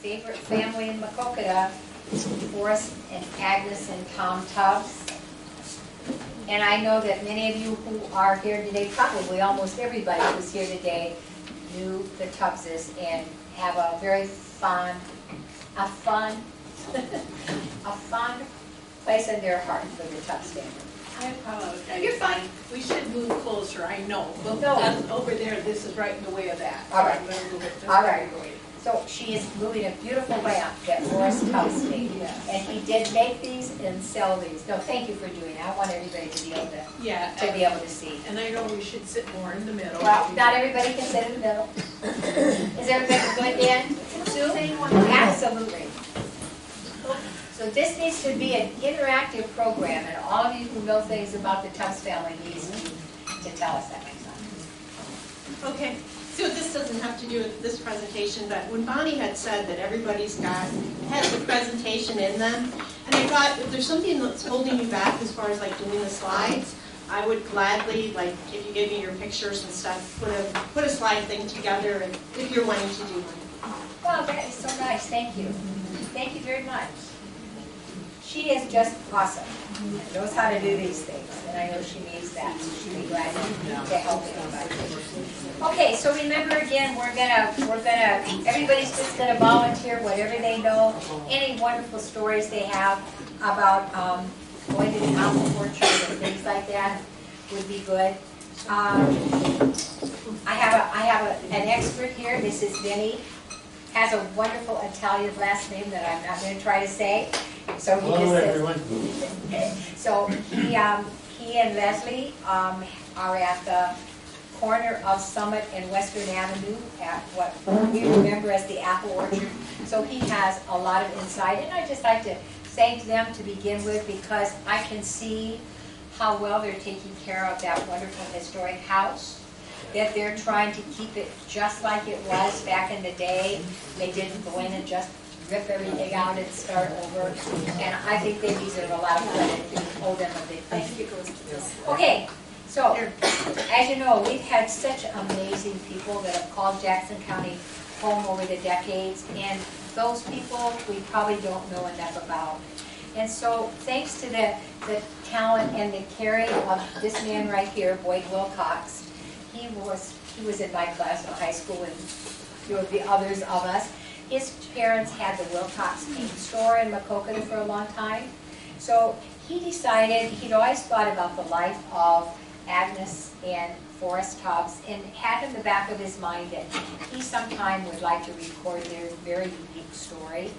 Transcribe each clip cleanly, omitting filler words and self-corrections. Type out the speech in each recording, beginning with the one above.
Favorite family in Macokota, Forrest and Agnes and Tom Tubbs. And I know that many of you who are here today, probably almost everybody who's here today, knew the Tubbses and have a very fond place in their heart for the Tubbs family. I apologize. You're fine. We should move closer, I know. But No. that's over there, this is right in the way of that. All right. I'm gonna move it just All right. right away. So she is moving a beautiful lamp that Forrest Tubbs made. Yes. And he did make these and sell these. No, thank you for doing that. I want everybody to be able Yeah, to see. and I know we should sit more in the middle. Well, not everybody can sit in the middle. Is everybody good, Dan? Sue? Absolutely. So this needs to be an interactive program, and all of you who know things about the Tubbs family needs to tell us that next time. Okay, so this doesn't have to do with this presentation, but when Bonnie had said that everybody's has a presentation in them, and I thought if there's something that's holding you back as far as like doing the slides, I would gladly, like if you give me your pictures and stuff, put a slide thing together if you're wanting to do one. Well, that is so nice. Thank you. Thank you very much. She is just awesome. Knows how to do these things, and I know she needs that. So she'll be glad to help everybody. Okay, so remember again, everybody's just gonna volunteer whatever they know, any wonderful stories they have about going to the apple orchard and things like that would be good. I have an expert here. This is Vinny. Has a wonderful Italian last name that I'm not going to try to say. So he Hello, just everyone. So he and Leslie are at the corner of Summit and Western Avenue at what we remember as the Apple Orchard. So he has a lot of insight, and I'd just like to thank them to begin with because I can see how well they're taking care of that wonderful historic house, that they're trying to keep it just like it was back in the day. They didn't go in and just rip everything out and start over. And I think they deserve a lot of credit. We owe them a big thank you. Okay, so as you know, we've had such amazing people that have called Jackson County home over the decades, and those people we probably don't know enough about. And so thanks to the talent and the caring of this man right here, Boyd Wilcox. He was in my class in high school, and there would be others of us. His parents had the Wilcox paint store in Macokota for a long time. So he decided, he'd always thought about the life of Agnes and Forrest Tubbs, and had in the back of his mind that he sometime would like to record their very unique story.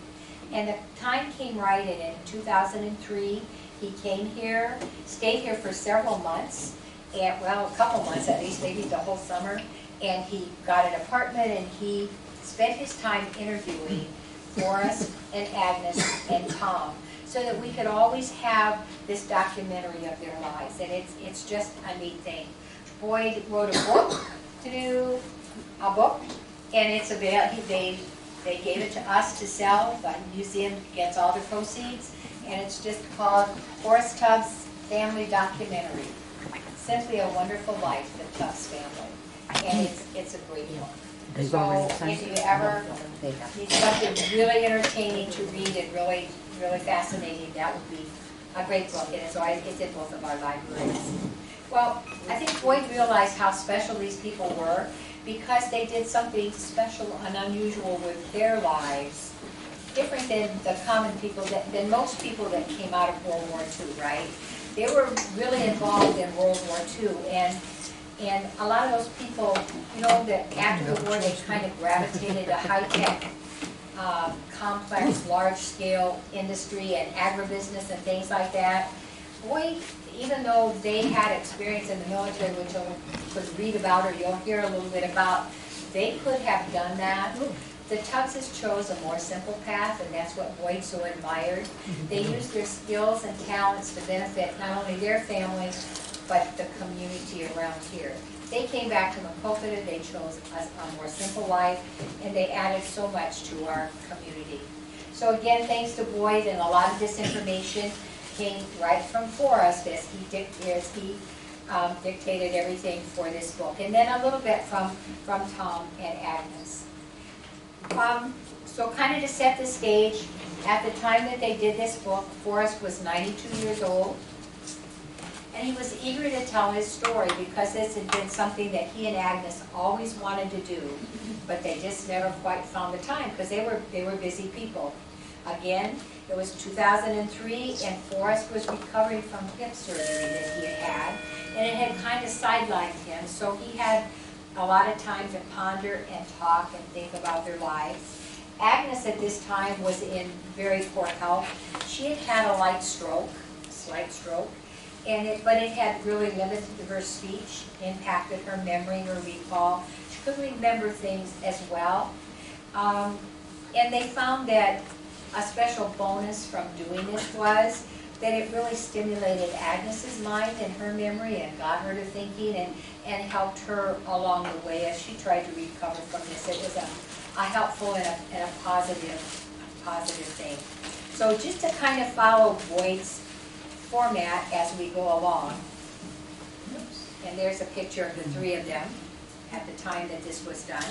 And the time came right, and in 2003, he came here, stayed here for several months, and, well, a couple months at least, maybe the whole summer, and he got an apartment, and he spent his time interviewing Forrest and Agnes and Tom, so that we could always have this documentary of their lives, and it's just a neat thing. Boyd wrote a book and it's available. They gave it to us to sell. The museum gets all the proceeds, and it's just called Forrest Tubbs Family Documentary. Simply a wonderful life, the Tubbs family, and it's a great book. So if you ever need something really entertaining to read and really, really fascinating, that would be a great book, and it's in both of our libraries. Well, I think Boyd realized how special these people were because they did something special and unusual with their lives, different than the common people, than most people that came out of World War II, right? They were really involved in World War II, and a lot of those people, you know, that after the war they kind of gravitated to high-tech, complex, large-scale industry and agribusiness and things like that. Boy, even though they had experience in the military, which you'll could read about or you'll hear a little bit about, they could have done that. The Tubbses chose a more simple path, and that's what Boyd so admired. They used their skills and talents to benefit not only their families, but the community around here. They came back to Macokota, they chose a more simple life, and they added so much to our community. So again, thanks to Boyd, and a lot of this information came right from Forrest as he dictated everything for this book. And then a little bit from Tom and Agnes. So kind of to set the stage, at the time that they did this book, Forrest was 92 years old. And he was eager to tell his story because this had been something that he and Agnes always wanted to do, but they just never quite found the time because they were busy people. Again, it was 2003 and Forrest was recovering from hip surgery that he had had, and it had kind of sidelined him, so he had a lot of time to ponder and talk and think about their lives. Agnes at this time was in very poor health. She had had a light stroke, slight stroke, but it had really limited her speech, impacted her memory, her recall. She couldn't remember things as well. And they found that a special bonus from doing this was that it really stimulated Agnes's mind and her memory and got her to thinking and helped her along the way as she tried to recover from this. It was a helpful and a positive thing. So just to kind of follow Boyd's format as we go along, and there's a picture of the three of them at the time that this was done.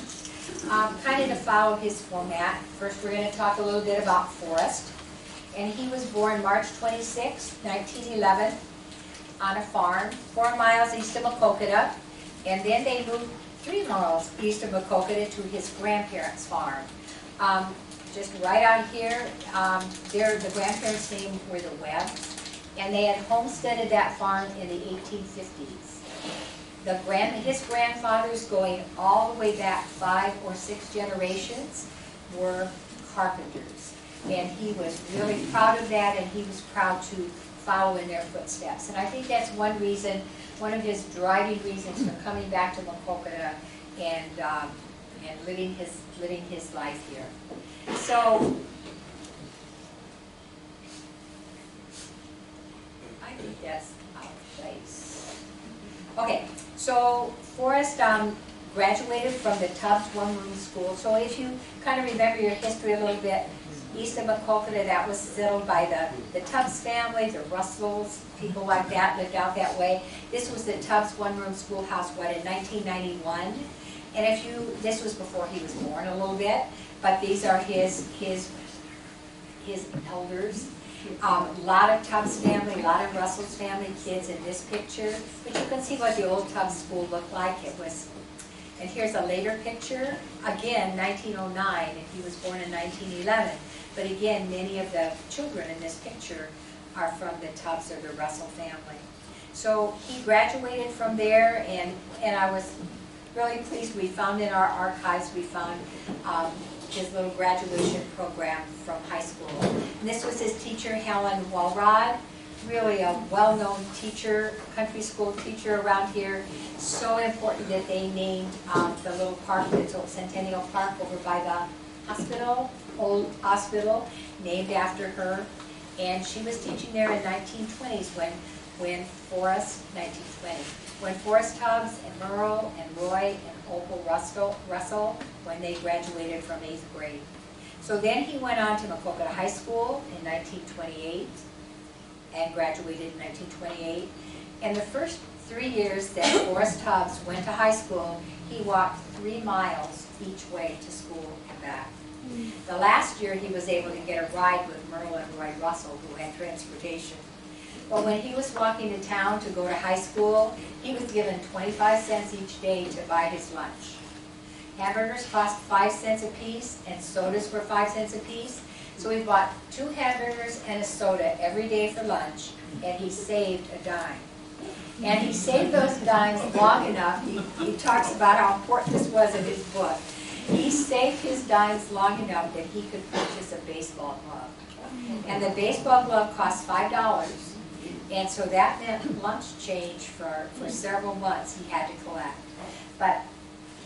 Kind of to follow his format, first we're going to talk a little bit about Forrest. And he was born March 26, 1911, on a farm 4 miles east of Macokota, and then they moved 3 miles east of Macokota to his grandparents' farm. Just right out here, the grandparents' name were the Webbs, and they had homesteaded that farm in the 1850s. His grandfathers, going all the way back 5 or 6 generations, were carpenters. And he was really proud of that, and he was proud to follow in their footsteps. And I think that's one reason, one of his driving reasons for coming back to Macokota and living his life here. So I think that's out of place. Okay, so Forrest graduated from the Tubbs one-room school. So if you kind of remember your history a little bit, east of Macokota, that was settled by the Tubbs family, the Russells, people like that lived out that way. This was the Tubbs one-room schoolhouse, in 1991. And this was before he was born a little bit, but these are his elders. A lot of Tubbs family, a lot of Russell's family kids in this picture. But you can see what the old Tubbs school looked like. And here's a later picture, again, 1909, and he was born in 1911. But again, many of the children in this picture are from the Tubbs or the Russell family. So he graduated from there, and I was really pleased. We found in our archives, we found his little graduation program from high school. And this was his teacher, Helen Walrod, really a well-known teacher, country school teacher around here. So important that they named the little park, the Centennial Park over by the hospital, old hospital, named after her. And she was teaching there in 1920s when Forrest, 1920, when Forrest Tubbs and Merle and Roy and Opal Russell, when they graduated from 8th grade. So then he went on to Macokota High School in 1928 and graduated in 1928. And the first 3 years that Forrest Tubbs went to high school, he walked 3 miles each way to school and back. The last year he was able to get a ride with Merle and Roy Russell, who had transportation. But when he was walking to town to go to high school, he was given 25 cents each day to buy his lunch. Hamburgers cost 5 cents a piece, and sodas were 5 cents a piece. So he bought 2 hamburgers and a soda every day for lunch, and he saved a dime. And he saved those dimes long enough. He talks about how important this was in his book. He saved his dimes long enough that he could purchase a baseball glove. And the baseball glove cost $5. And so that meant lunch change for several months he had to collect. But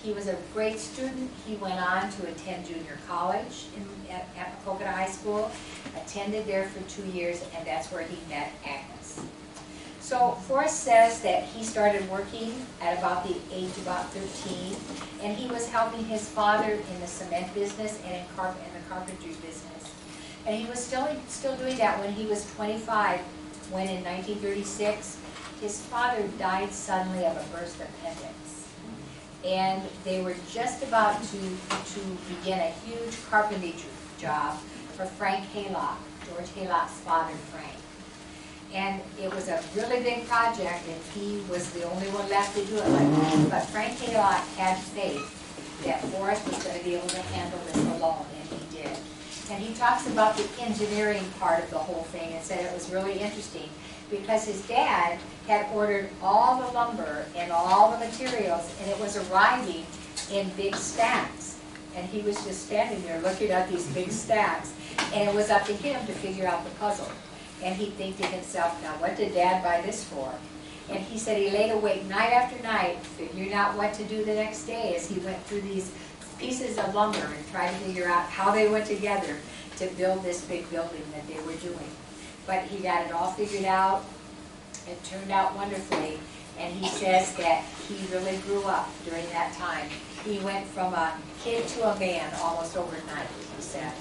he was a great student. He went on to attend junior college at Macokota High School, attended there for 2 years, and that's where he met Agnes. So Forrest says that he started working at about the age of about 13, and he was helping his father in the cement business and in the carpentry business. And he was still doing that when he was 25, when in 1936, his father died suddenly of a burst appendix. And they were just about to begin a huge carpentry job for Frank Haylock, George Haylock's father, Frank. And it was a really big project, and he was the only one left to do it. But Frank Haylock had faith that Forrest was going to be able to handle this alone, and he did. And he talks about the engineering part of the whole thing and said it was really interesting because his dad had ordered all the lumber and all the materials, and it was arriving in big stacks. And he was just standing there looking at these big stacks, and it was up to him to figure out the puzzle. And he'd think to himself, now what did Dad buy this for? And he said he laid awake night after night figuring out what to do the next day as he went through these pieces of lumber and tried to figure out how they went together to build this big building that they were doing. But he got it all figured out. It turned out wonderfully. And he says that he really grew up during that time. He went from a kid to a man almost overnight, he said.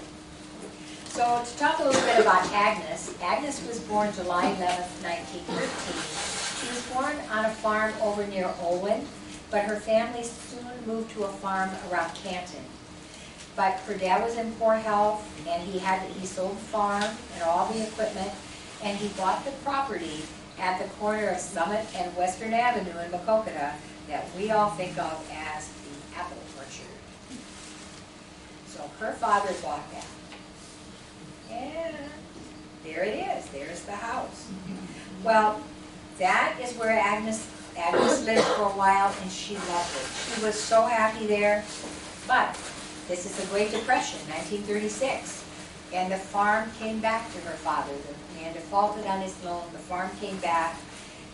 So to talk a little bit about Agnes, Agnes was born July 11th, 1913. She was born on a farm over near Olin, but her family soon moved to a farm around Canton. But her dad was in poor health, and he sold the farm and all the equipment, and he bought the property at the corner of Summit and Western Avenue in Macokota that we all think of as the apple orchard. So her father bought that. And there it is. There's the house. Well, that is where Agnes lived for a while, and she loved it. She was so happy there. But this is the Great Depression, 1936, and the farm came back to her father. The man defaulted on his loan. The farm came back.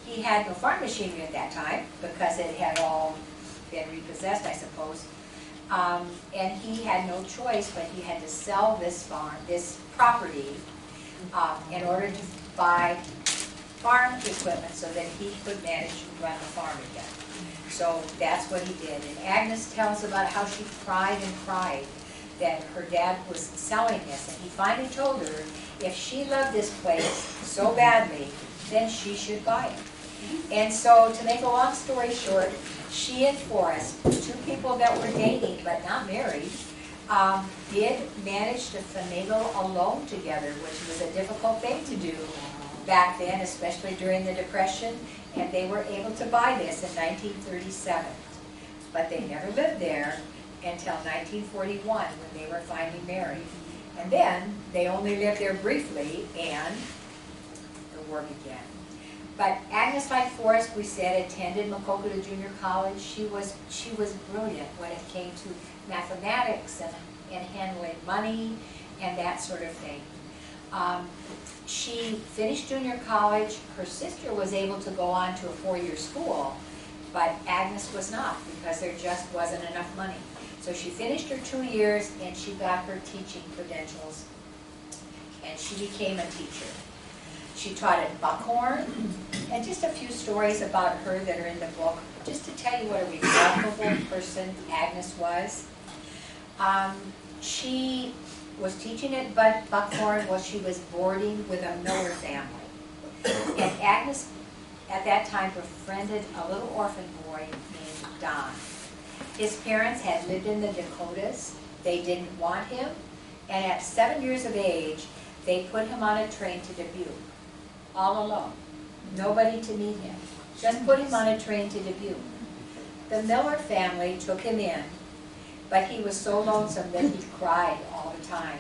He had no farm machinery at that time because it had all been repossessed, I suppose. And he had no choice, but he had to sell this farm, this property, in order to buy farm equipment so that he could manage to run the farm again. So that's what he did. And Agnes tells about how she cried and cried that her dad was selling this. And he finally told her if she loved this place so badly, then she should buy it. And so to make a long story short, she and Forrest, two people that were dating but not married, did manage to finagle a loan together, which was a difficult thing to do back then, especially during the Depression, and they were able to buy this in 1937. But they never lived there until 1941 when they were finally married. And then they only lived there briefly, and the war began. But Agnes, like Forrest, we said, attended Macokota Junior College. She was brilliant when it came to mathematics and handling money and that sort of thing. She finished junior college. Her sister was able to go on to a four-year school, but Agnes was not because there just wasn't enough money. So she finished her 2 years and she got her teaching credentials, and she became a teacher. She taught at Buckhorn, and just a few stories about her that are in the book, just to tell you what a remarkable person Agnes was. She was teaching at Buckhorn while she was boarding with a Miller family. And Agnes, at that time, befriended a little orphan boy named Don. His parents had lived in the Dakotas. They didn't want him. And at 7 years of age, they put him on a train to Dubuque, all alone. Nobody to meet him. Just put him on a train to Dubuque. The Miller family took him in, but he was so lonesome that he cried all the time.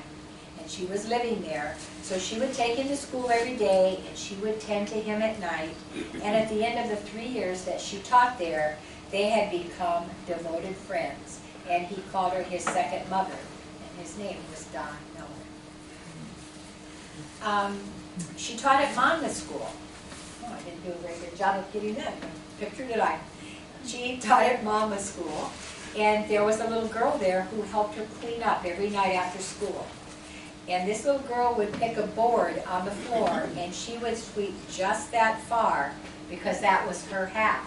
And she was living there, so she would take him to school every day, and she would tend to him at night. And at the end of the 3 years that she taught there, they had become devoted friends. And he called her his second mother, and his name was Don Miller. She taught at Monmouth School. Oh, I didn't do a very good job of getting that picture, did I? She taught at Monmouth School, and there was a little girl there who helped her clean up every night after school. And this little girl would pick a board on the floor, and she would sweep just that far because that was her half.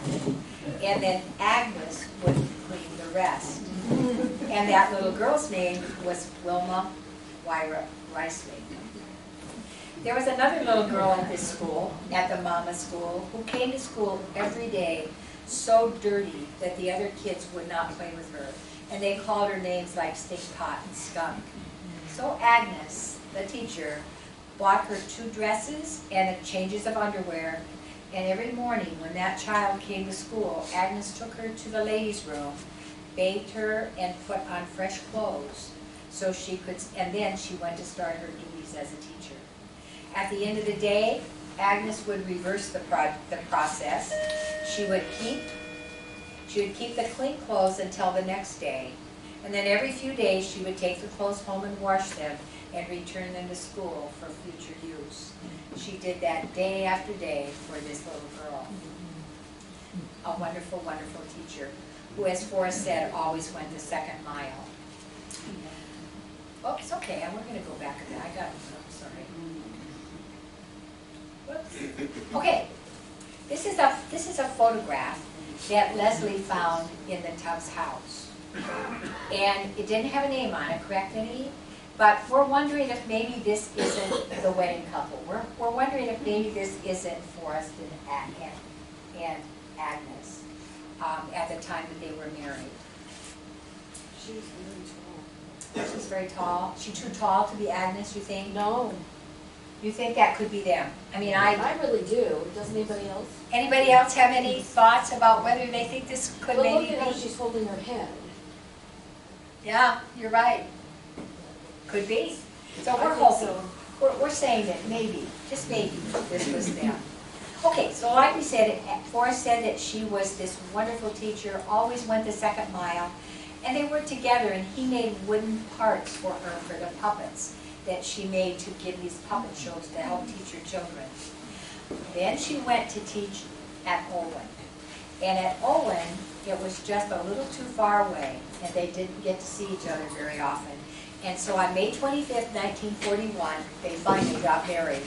And then Agnes would clean the rest. And that little girl's name was Wilma Wyra Riceley. There was another little girl at this school, at the Mama School, who came to school every day so dirty that the other kids would not play with her. And they called her names like Stink Pot and Skunk. So Agnes, the teacher, bought her 2 dresses and changes of underwear, and every morning when that child came to school, Agnes took her to the ladies' room, bathed her, and put on fresh clothes, so she could, and then she went to start her duties as a teacher. At the end of the day, Agnes would reverse the process. She would keep the clean clothes until the next day, and then every few days she would take the clothes home and wash them and return them to school for future use. She did that day after day for this little girl. A wonderful, wonderful teacher who, as Forrest said, always went the second mile. Oh, it's okay, we're going to go back a bit. I got it, I'm sorry. Whoops. Okay, this is a photograph that Leslie found in the Tubbs house. And it didn't have a name on it, correct, Annie? But we're wondering if maybe this isn't the wedding couple. We're wondering if maybe this isn't Forrest and Agnes at the time that they were married. She's very tall. She's very tall. She's too tall to be Agnes, you think? No, You think that could be them? I mean, I really do. Does anybody else? Anybody else have any thoughts about whether they think this could Well, maybe look at how be? she's holding her head. Yeah, you're right. Could be. So we're I think hoping. so. We're saying that maybe, just maybe, this was them. Okay, so like we said, Forrest said that she was this wonderful teacher, always went the second mile, and they worked together, and he made wooden parts for her for the puppets that she made to give these puppet shows to help teach her children. Then she went to teach at Owen. And at Owen, it was just a little too far away, and they didn't get to see each other very often. And so on May 25th, 1941, they finally got married.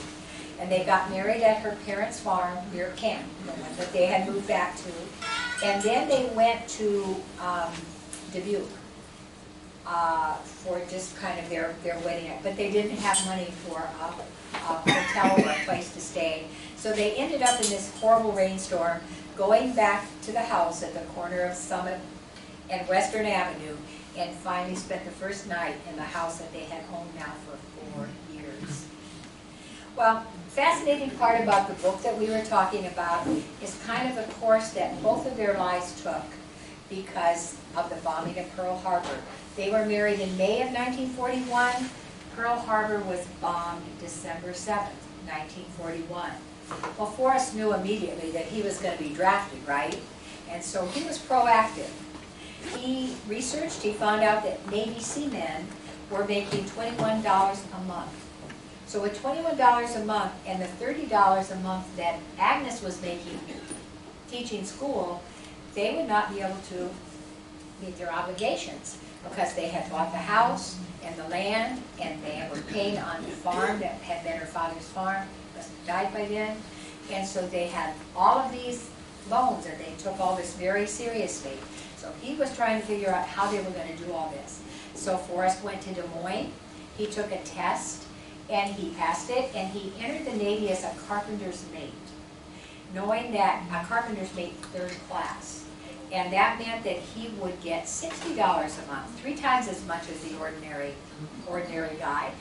And they got married at her parents' farm near Kent, the one that they had moved back to. And then they went to Dubuque for just kind of their wedding. But they didn't have money for a hotel or a place to stay. So they ended up in this horrible rainstorm, going back to the house at the corner of Summit and Western Avenue, and finally spent the first night in the house that they had owned now for 4 years. Well, fascinating part about the book that we were talking about is kind of the course that both of their lives took because of the bombing of Pearl Harbor. They were married in May of 1941. Pearl Harbor was bombed December 7th, 1941. Well, Forrest knew immediately that he was going to be drafted, right? And so he was proactive. He researched, he found out that Navy seamen were making $21 a month. So with $21 a month and the $30 a month that Agnes was making teaching school, they would not be able to meet their obligations because they had bought the house and the land and they were paying on the farm that had been her father's farm, must have died by then. And so they had all of these loans and they took all this very seriously. So he was trying to figure out how they were going to do all this. So Forrest went to Des Moines, he took a test, and he passed it, and he entered the Navy as a carpenter's mate, knowing that a carpenter's mate 3rd class. And that meant that he would get $60 a month, 3 times as much as the ordinary guy.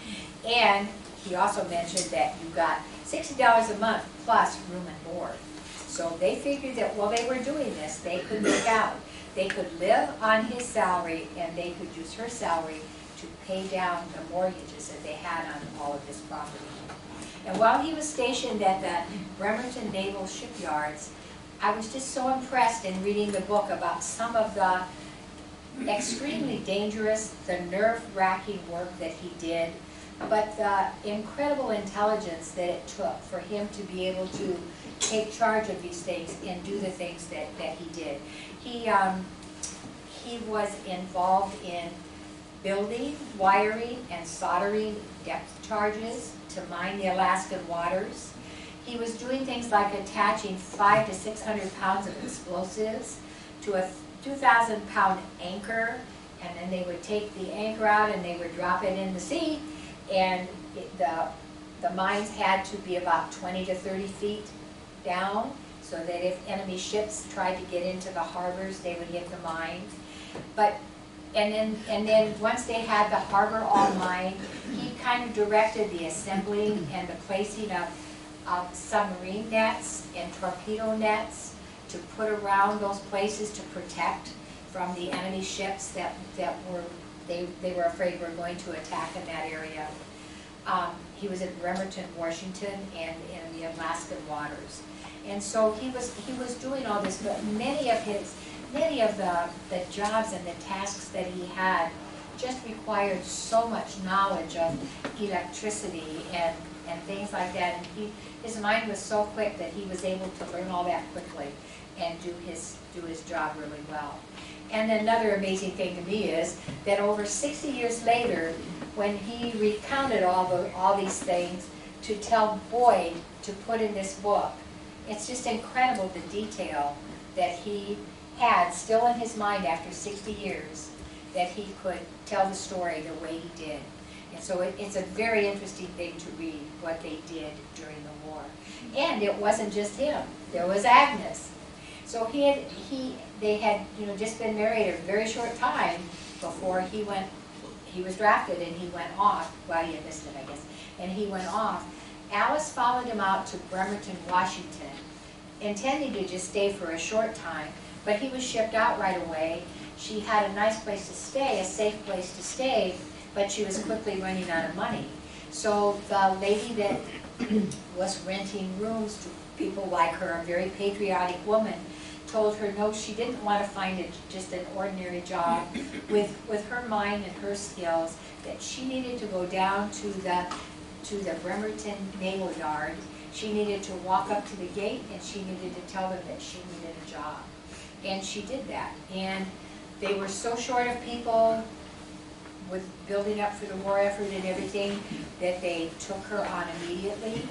And he also mentioned that you got $60 a month plus room and board. So they figured that while they were doing this, they could make out. They could live on his salary and they could use her salary to pay down the mortgages that they had on all of this property. And while he was stationed at the Bremerton Naval Shipyards, I was just so impressed in reading the book about some of the extremely dangerous, the nerve-wracking work that he did, but the incredible intelligence that it took for him to be able to take charge of these things and do the things that he did. He was involved in building, wiring, and soldering depth charges to mine the Alaskan waters. He was doing things like attaching 500 to 600 pounds of explosives to a 2,000-pound anchor, and then they would take the anchor out and they would drop it in the sea, and the mines had to be about 20 to 30 feet down, so that if enemy ships tried to get into the harbors, they would hit the mines. But And then once they had the harbor all mined, he kind of directed the assembling and the placing of submarine nets and torpedo nets to put around those places to protect from the enemy ships that they were afraid were going to attack in that area. He was at Bremerton, Washington, and in the Alaskan waters. And so he was doing all this, but many of the jobs and the tasks that he had just required so much knowledge of electricity and things like that. And his mind was so quick that he was able to learn all that quickly and do his job really well. And another amazing thing to me is that over 60 years later, when he recounted all these things to tell Boyd to put in this book, it's just incredible the detail that he had still in his mind after 60 years, that he could tell the story the way he did. And so it's a very interesting thing to read what they did during the war. And it wasn't just him. There was Agnes. So they had just been married a very short time before he was drafted and he went off. Well, he enlisted, I guess, and he went off. Alice followed him out to Bremerton, Washington, intending to just stay for a short time, but he was shipped out right away. She had a nice place to stay, a safe place to stay, but she was quickly running out of money. So the lady that was renting rooms to people like her, a very patriotic woman, told her no, she didn't want to find just an ordinary job with her mind and her skills, that she needed to go down to the Bremerton Naval Yard. She needed to walk up to the gate and she needed to tell them that she needed a job. And she did that. And they were so short of people with building up for the war effort and everything that they took her on immediately.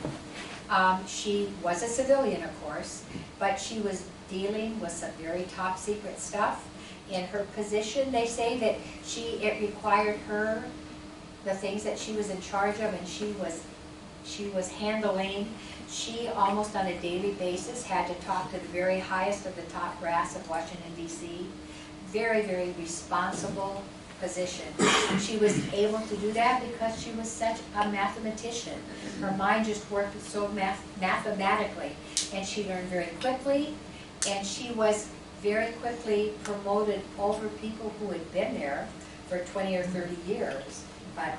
She was a civilian, of course, but she was dealing with some very top secret stuff. In her position, they say that it required her, the things that she was in charge of, and she was handling. She almost on a daily basis had to talk to the very highest of the top brass of Washington, D.C. Very, very responsible position. She was able to do that because she was such a mathematician. Her mind just worked so mathematically, and she learned very quickly, and she was very quickly promoted over people who had been there for 20 or 30 years, but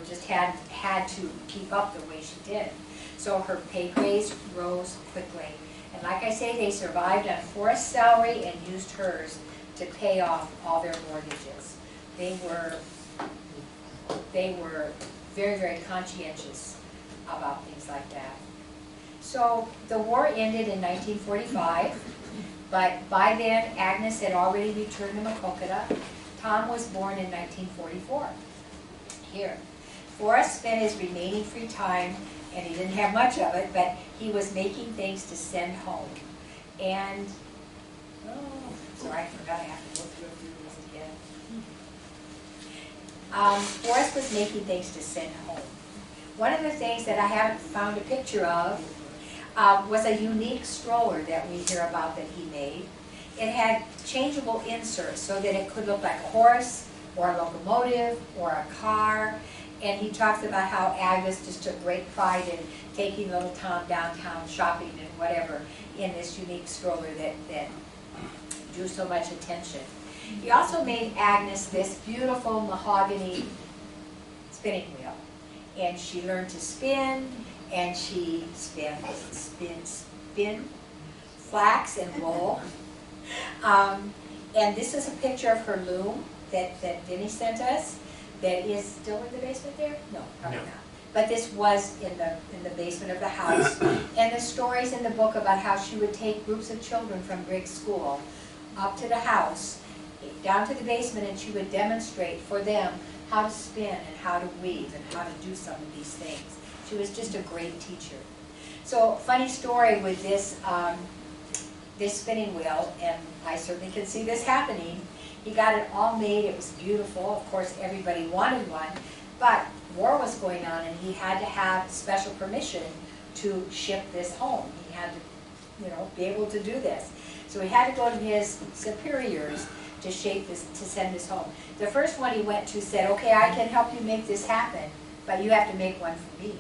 just had to keep up the way she did. So her pay grades rose quickly. And like I say, they survived on Forrest's salary and used hers to pay off all their mortgages. They were very, very conscientious about things like that. So the war ended in 1945, but by then Agnes had already returned to Maquoketa. Tom was born in 1944 here. Forrest spent his remaining free time, and he didn't have much of it, but he was making things to send home. And, sorry, I forgot I have to go through a few of these again. Forrest was making things to send home. One of the things that I haven't found a picture of was a unique stroller that we hear about that he made. It had changeable inserts so that it could look like a horse or a locomotive or a car. And he talks about how Agnes just took great pride in taking little Tom downtown shopping and whatever in this unique stroller that drew so much attention. He also made Agnes this beautiful mahogany spinning wheel. And she learned to spin, and she spin flax and wool. And this is a picture of her loom that Vinny sent us. That is still in the basement there? No, probably not. But this was in the basement of the house. And the stories in the book about how she would take groups of children from Briggs School up to the house, down to the basement, and she would demonstrate for them how to spin and how to weave and how to do some of these things. She was just a great teacher. So, funny story with this spinning wheel, and I certainly can see this happening. He got it all made, it was beautiful, of course everybody wanted one, but war was going on and he had to have special permission to ship this home. He had to, be able to do this. So he had to go to his superiors to shape this, to send this home. The first one he went to said, okay, I can help you make this happen, but you have to make one for me.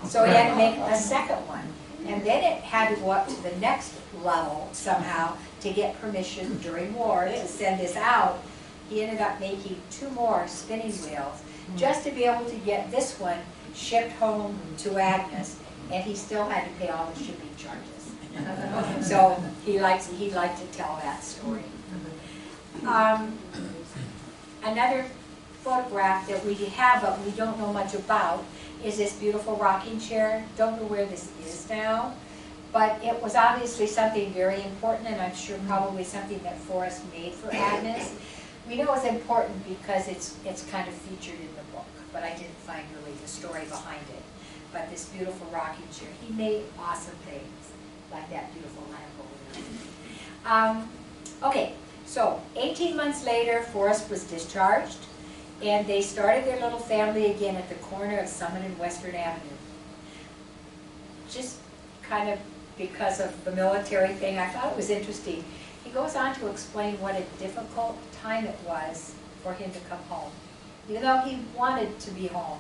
So he had to make a second one. And then it had to go up to the next level somehow to get permission during war to send this out. He ended up making 2 more spinning wheels just to be able to get this one shipped home to Agnes, and he still had to pay all the shipping charges. So he liked to tell that story. Another photograph that we have but we don't know much about is this beautiful rocking chair. Don't know where this is now, but it was obviously something very important, and I'm sure probably something that Forrest made for Agnes. We know it's important because it's kind of featured in the book, but I didn't find really the story behind it. But this beautiful rocking chair, he made awesome things, like that beautiful lamp over there. Okay, so 18 months later, Forrest was discharged, and they started their little family again at the corner of Summit and Western Avenue. Just kind of because of the military thing, I thought it was interesting. He goes on to explain what a difficult time it was for him to come home. Even though he wanted to be home,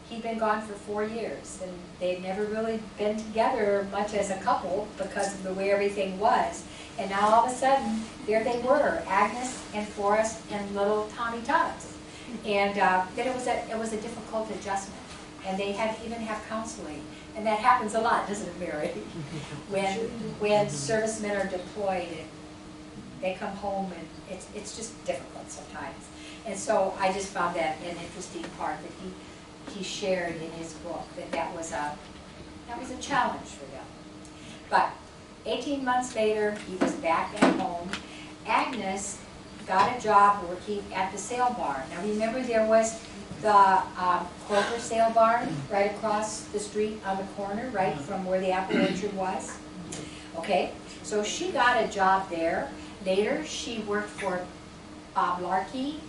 he'd been gone for 4 years, and they'd never really been together much as a couple because of the way everything was. And now all of a sudden, there they were, Agnes and Forrest and little Tommy Tubbs. And then it was a difficult adjustment, and they had to even have counseling, and that happens a lot, doesn't it, Mary? when servicemen are deployed and they come home, and it's just difficult sometimes. And so I just found that an interesting part that he shared in his book, that was a challenge for them. But 18 months later, he was back at home. Agnes got a job working at the sale barn. Now remember, there was the Clover sale barn right across the street on the corner, right from where the apple orchard was. Okay, so she got a job there. Later, she worked for Bob Larkey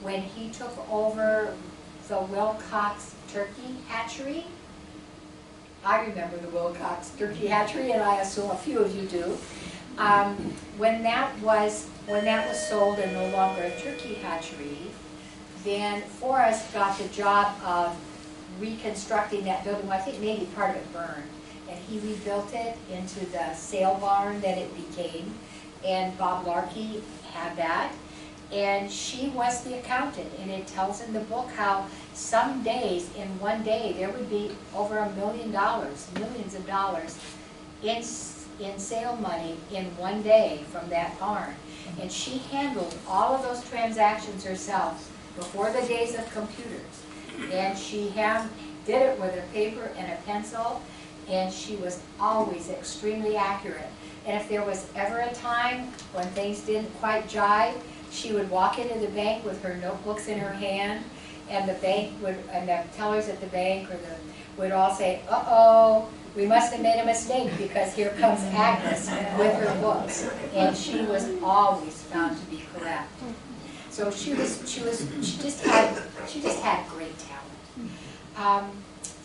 when he took over the Wilcox turkey hatchery. I remember the Wilcox turkey hatchery, and I assume a few of you do. When that was sold and no longer a turkey hatchery, then Forrest got the job of reconstructing that building. Well, I think maybe part of it burned, and he rebuilt it into the sale barn that it became, and Bob Larkey had that, and she was the accountant. And it tells in the book how some days, in one day, there would be over $1 million, millions of dollars in sale money in one day from that barn. And she handled all of those transactions herself before the days of computers. And she did it with a paper and a pencil, and she was always extremely accurate. And if there was ever a time when things didn't quite jive, she would walk into the bank with her notebooks in her hand, and the tellers at the bank would all say, "Uh-oh, we must have made a mistake because here comes Agnes with her books." And she was always found to be correct. So she just had great talent.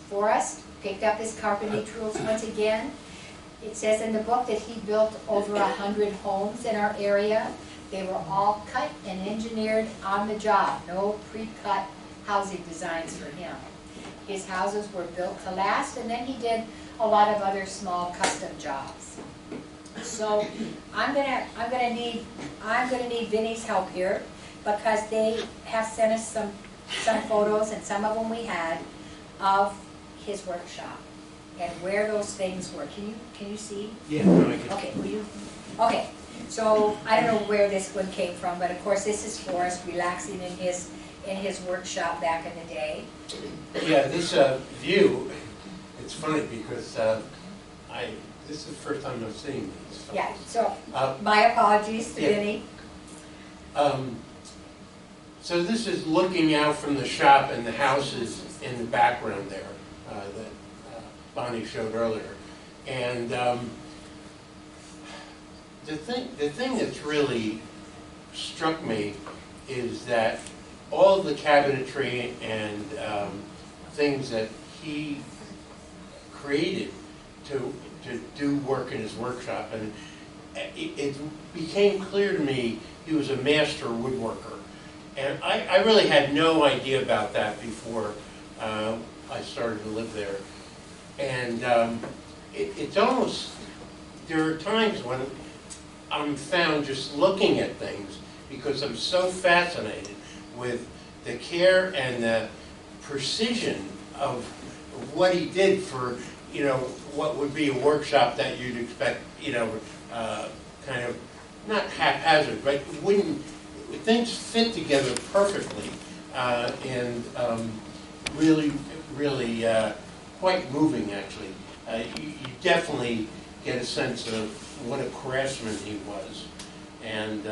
Forrest picked up his carpentry tools once again. It says in the book that he built over 100 homes in our area. They were all cut and engineered on the job. No pre-cut housing designs for him. His houses were built to last, and then he did a lot of other small custom jobs. So I'm gonna need Vinny's help here, because they have sent us some photos, and some of them we had, of his workshop and where those things were. Can you see? Yeah, no, I can. Okay, will you? Okay, so I don't know where this one came from, but of course this is Forrest relaxing in his workshop back in the day. Yeah, this view, it's funny because this is the first time I've seen these. Yeah, so my apologies to Vinny. So this is looking out from the shop and the houses in the background there that Bonnie showed earlier. And the thing that's really struck me is that all the cabinetry and things that he created to do work in his workshop, and it became clear to me he was a master woodworker. And I really had no idea about that before I started to live there. And it's almost, there are times when I'm found just looking at things because I'm so fascinated with the care and the precision of what he did for, you know, what would be a workshop that you'd expect, you know, kind of, not haphazard, but wouldn't, things fit together perfectly, and really, really quite moving, actually. You definitely get a sense of what a craftsman he was. And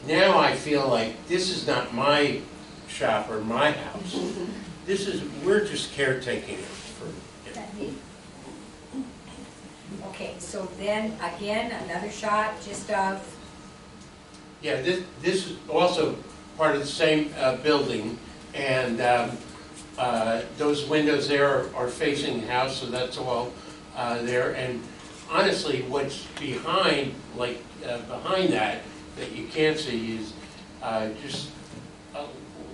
now I feel like this is not my shop or my house. We're just caretaking it for it. Okay, so then, again, another shot just of, Yeah, this is also part of the same building, and those windows there are facing the house, so that's all there. And honestly, what's behind, behind that you can't see is just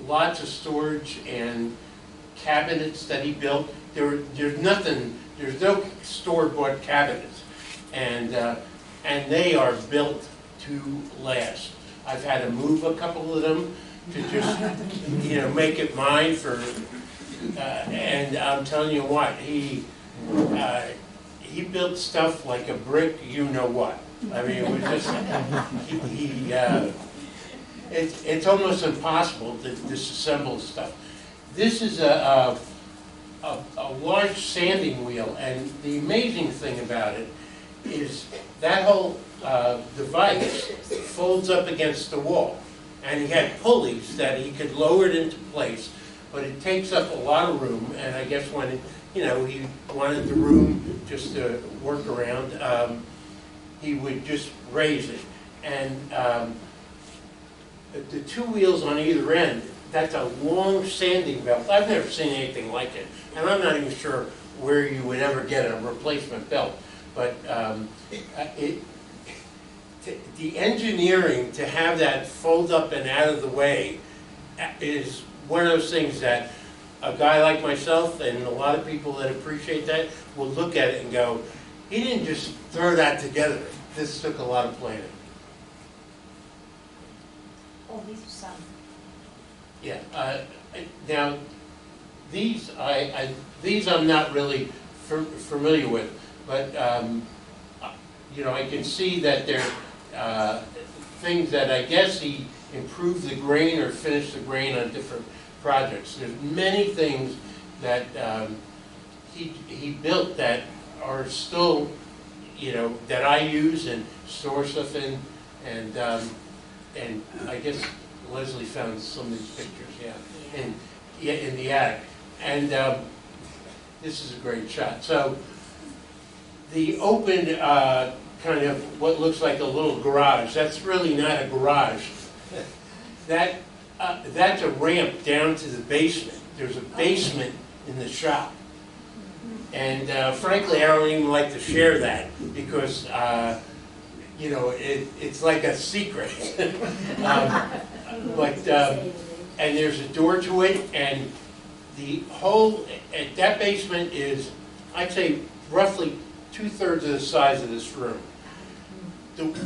lots of storage and cabinets that he built. There's no store-bought cabinets, and they are built to last. I've had to move a couple of them to just, you know, make it mine for, and I'm telling you what, he built stuff like a brick, you know what. I mean, it was just, it's almost impossible to disassemble stuff. This is a large sanding wheel, and the amazing thing about it is that whole device folds up against the wall. And he had pulleys that he could lower it into place, but it takes up a lot of room, and I guess when, you know, he wanted the room just to work around, he would just raise it. And the two wheels on either end, that's a long sanding belt. I've never seen anything like it, and I'm not even sure where you would ever get a replacement belt. But the engineering to have that fold up and out of the way is one of those things that a guy like myself and a lot of people that appreciate that will look at it and go, he didn't just throw that together. This took a lot of planning. oh, these are some. Yeah. Now, these I'm not really familiar with, but you know, I can see that they're things that I guess he improved the grain or finished the grain on different projects. There's many things that he built that are still, you know, that I use and store stuff in, and I guess Leslie found some of these pictures, in the attic, and this is a great shot. So the open kind of what looks like a little garage, that's really not a garage. That's a ramp down to the basement. There's a basement in the shop. And frankly, I don't even like to share that because, you know, it's like a secret. And there's a door to it, and the whole, that basement is, I'd say, roughly 2/3 of the size of this room.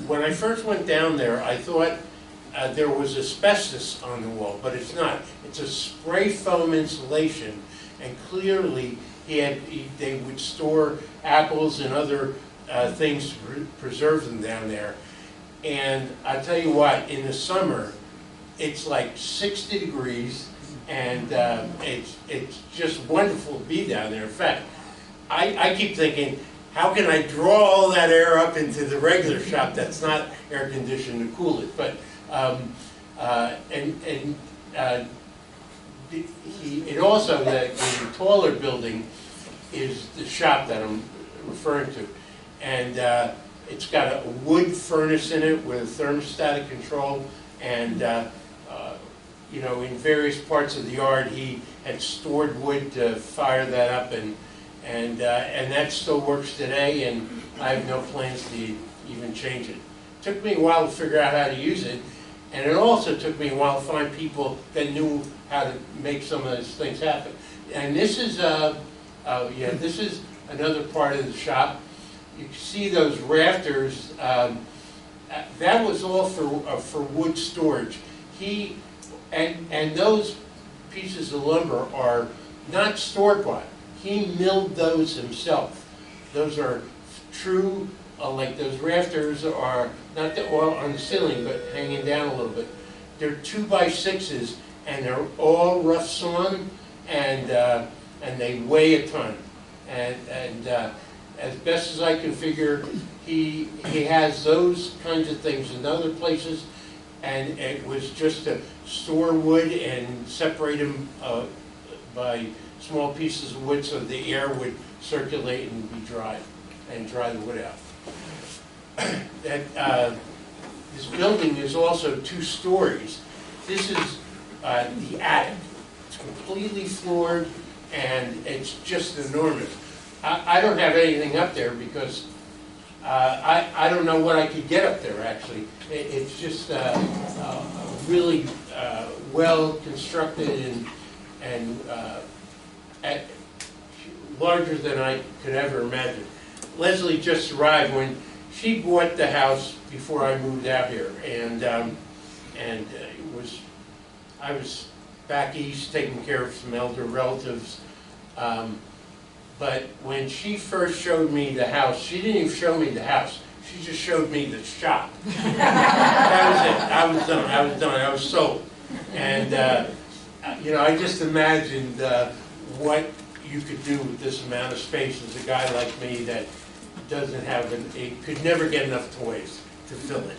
When I first went down there, I thought there was asbestos on the wall, but it's not. It's a spray foam insulation, and clearly they would store apples and other things to preserve them down there. And I tell you what, in the summer, it's like 60 degrees, and it's just wonderful to be down there. In fact, I keep thinking, how can I draw all that air up into the regular shop that's not air conditioned to cool it? But it also, the taller building is the shop that I'm referring to, and it's got a wood furnace in it with thermostatic control, and you know, in various parts of the yard he had stored wood to fire that up, and And that still works today, and I have no plans to even change it. Took me a while to figure out how to use it, and it also took me a while to find people that knew how to make some of those things happen. And this is, this is another part of the shop. You can see those rafters. That was all for wood storage. And those pieces of lumber are not store-bought. He milled those himself. Those are true, like those rafters are not the oil on the ceiling, but hanging down a little bit. They're 2x6s, and they're all rough sawn, and they weigh a ton. And as best as I can figure, he has those kinds of things in other places, and it was just to store wood and separate them by small pieces of wood so the air would circulate and be dry, and dry the wood out. This building is also 2 stories. This is the attic. It's completely floored, and it's just enormous. I don't have anything up there because I don't know what I could get up there, actually. It's just really well constructed and larger than I could ever imagine. Leslie just arrived when she bought the house before I moved out here, and I was back east taking care of some elder relatives. But when she first showed me the house, she didn't even show me the house. She just showed me the shop. That was it. I was done. I was sold. And I just imagined what you could do with this amount of space as a guy like me that doesn't have could never get enough toys to fill it.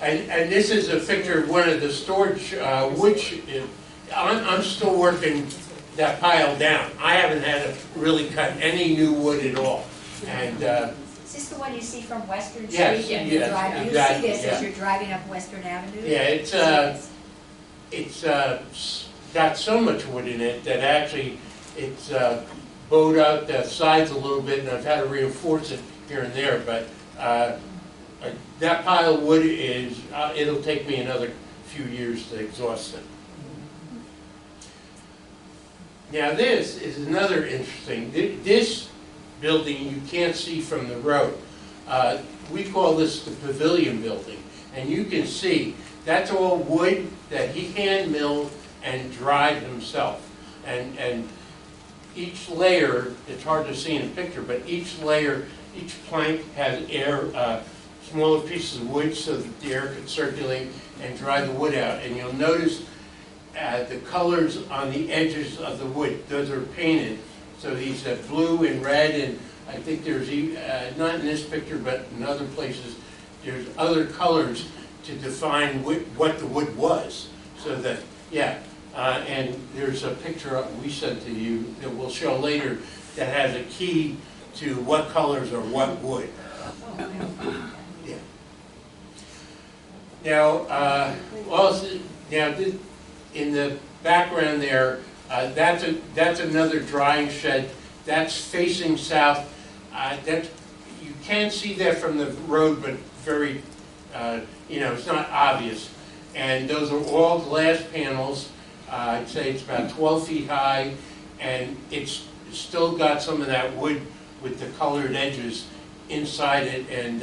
And this is a picture of one of the storage wood. I'm still working that pile down. I haven't had to really cut any new wood at all. And Is this the one you see from Western Street? yes, And yes, you exactly, see this as yeah. you're driving up Western Avenue? Yeah, it's got so much wood in it that actually it's bowed out the sides a little bit, and I've had to reinforce it here and there. But that pile of wood is, it'll take me another few years to exhaust it. Now this is another interesting, this building you can't see from the road. We call this the pavilion building, and you can see that's all wood that he hand milled and dried himself. And each layer, it's hard to see in the picture, but each layer, each plank has air, smaller pieces of wood so that the air could circulate and dry the wood out. And you'll notice the colors on the edges of the wood, those are painted. So these blue and red, and I think there's, not in this picture, but in other places, there's other colors to define what the wood was. So that, yeah, and there's a picture we sent to you that we'll show later that has a key to what colors are what wood. Yeah. Now, also, in the background there, that's another drying shed. That's facing south. You can see that from the road, but very, it's not obvious. And those are all glass panels. I'd say it's about 12 feet high, and it's still got some of that wood with the colored edges inside it. And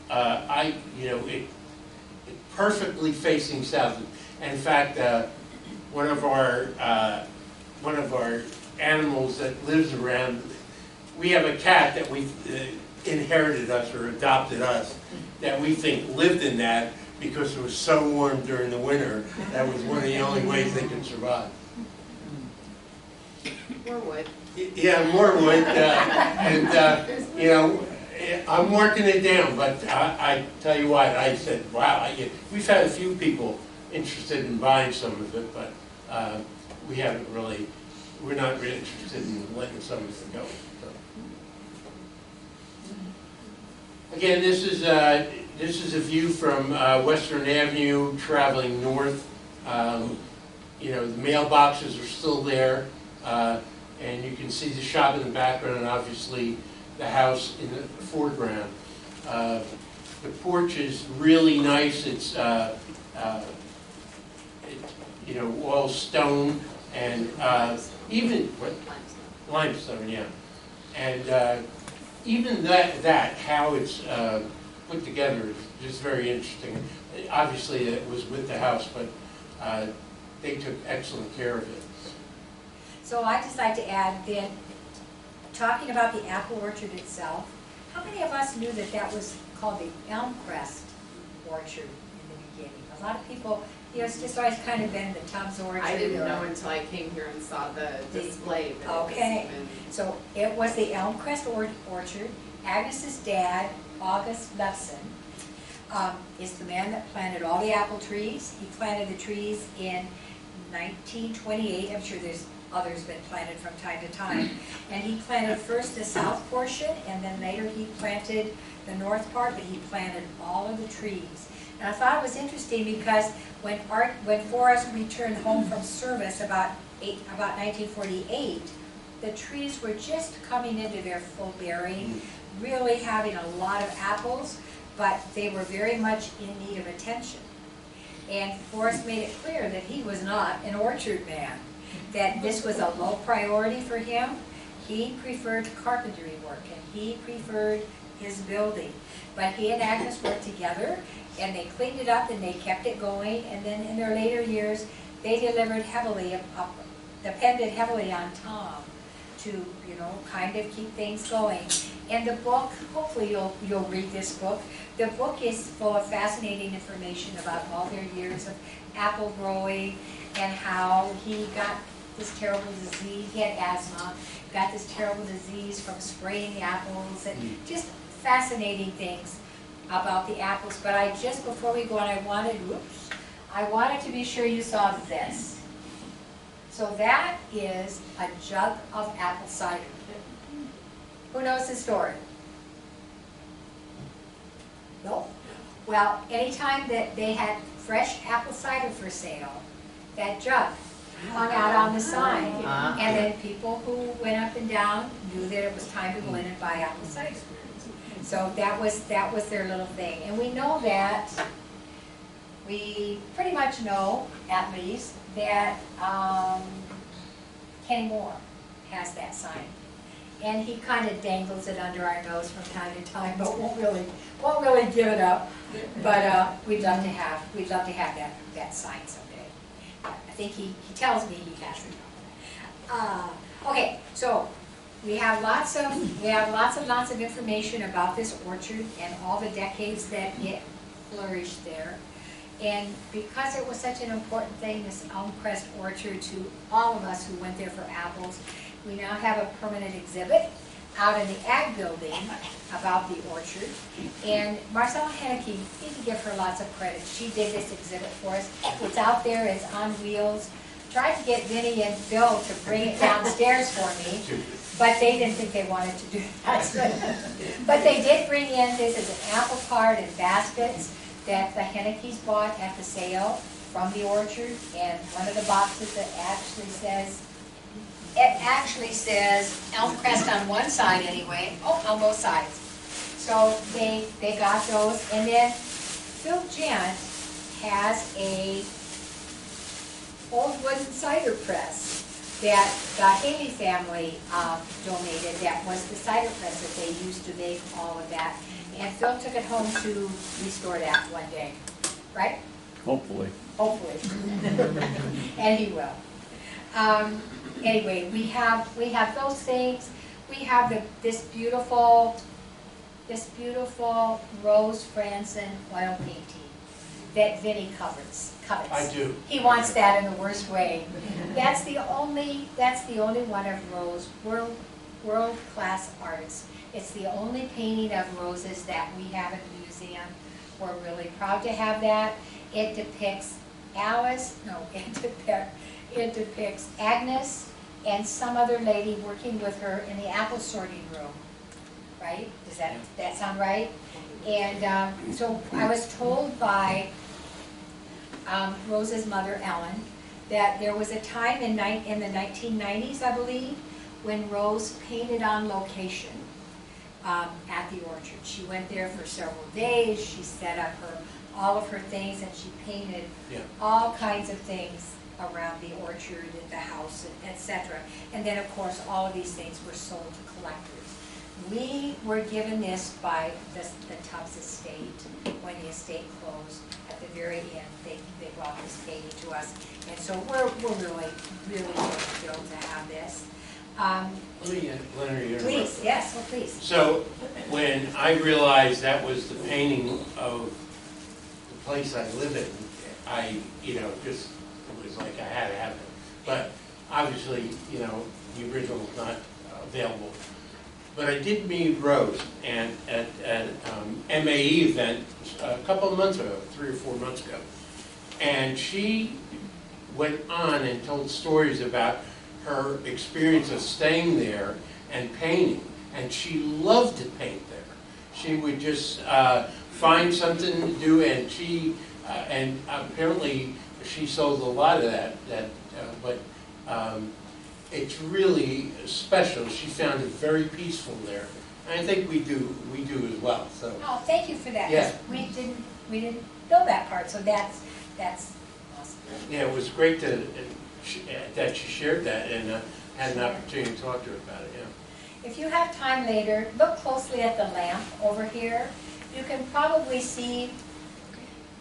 it perfectly facing south. In fact, one of our animals that lives around, we have a cat that we inherited us or adopted us, that we think lived in that because it was so warm during the winter. That was one of the only ways they could survive. More wood. Yeah, more wood, I'm marking it down, but I tell you what, I said, wow, we've had a few people interested in buying some of it, but we're not really interested in letting some of it go. So. Again, this is a view from Western Avenue traveling north. you know, the mailboxes are still there, and you can see the shop in the background, and obviously the house in the foreground. The porch is really nice. It's you know, all stone and even what? Limestone, yeah. And even that how it's put together is just very interesting. Obviously, it was with the house, but they took excellent care of it. So I'd just like to add that, talking about the apple orchard itself, how many of us knew that that was called the Elmcrest orchard in the beginning? A lot of people, you know, it's just always kind of been the Tubbs orchard. I didn't or- know until I came here and saw the display. That Okay. it was even, So it was the Elmcrest orchard. Agnes's dad, August Lefson, is the man that planted all the apple trees. He planted the trees in 1928. I'm sure there's others been planted from time to time. And he planted first the south portion, and then later he planted the north part, but he planted all of the trees. And I thought it was interesting because when Forrest returned home from service about 1948, the trees were just coming into their full bearing, really having a lot of apples, but they were very much in need of attention. And Forrest made it clear that he was not an orchard man, that this was a low priority for him. He preferred carpentry work, and he preferred his building. But he and Agnes worked together, and they cleaned it up and they kept it going, and then in their later years, they depended heavily on Tom to, you know, kind of keep things going. And the book, hopefully you'll read this book. The book is full of fascinating information about all their years of apple growing and how he got this terrible disease. He had asthma, got this terrible disease from spraying the apples, and just fascinating things about the apples. But just before we go on, I wanted to be sure you saw this. So that is a jug of apple cider. Who knows the story? No? Well, anytime that they had fresh apple cider for sale, that jug hung out on the sign. And then people who went up and down knew that it was time to go in and buy apple cider. So that was their little thing. And we know that, we pretty much know, at least, that Kenny Moore has that sign. And he kind of dangles it under our nose from time to time, but won't really give it up. But we'd love to have that sign someday. I think he tells me he has it. Okay, so we have lots of information about this orchard and all the decades that it flourished there. And because it was such an important thing, this Elmcrest orchard, to all of us who went there for apples, we now have a permanent exhibit out in the Ag Building about the orchard. And Marcella Henneke, need to give her lots of credit. She did this exhibit for us. It's out there, it's on wheels. Tried to get Vinny and Phil to bring it downstairs for me, but they didn't think they wanted to do that. But they did bring in, this is an apple cart and baskets that the Hennekes bought at the sale from the orchard, and one of the boxes that actually says Elmcrest on one side anyway, on both sides. So they got those, and then Phil Gent has a old wooden cider press that the Haley family donated. That was the cider press that they used to make all of that. And Phil took it home to restore that one day, right? Hopefully. Hopefully. And he will. Anyway, we have those things. We have this beautiful Rose Franson oil painting that Vinny covets. I do. He wants that in the worst way. That's the only one of Rose, world-class artist. It's the only painting of roses that we have in the museum. We're really proud to have that. It depicts it depicts Agnes and some other lady working with her in the apple sorting room. Right? Does that sound right? And so I was told by Rose's mother, Ellen, that there was a time in the 1990s, I believe, when Rose painted on location at the orchard. She went there for several days, she set up all of her things, and she painted all kinds of things around the orchard and the house, etc. And then, of course, all of these things were sold to collectors. We were given this by the Tubbs estate when the estate closed. At the very end, they brought this painting to us, and so we're really, really thrilled to have this. Please, yes, well, please. So when I realized that was the painting of the place I live in, I, just, it was like I had to have it. But obviously, the original's not available. But I did meet Rose at MAE event a couple of months ago, 3 or 4 months ago. And she went on and told stories about her experience of staying there and painting. And she loved to paint there. She would just find something to do, and and apparently she sold a lot of that, but it's really special. She found it very peaceful there. And I think we do as well. So. Oh, thank you for that. Yeah. We didn't know that part, so that's awesome. Yeah, it was great that she shared that and had an opportunity to talk to her about it. Yeah. If you have time later, look closely at the lamp over here. You can probably see,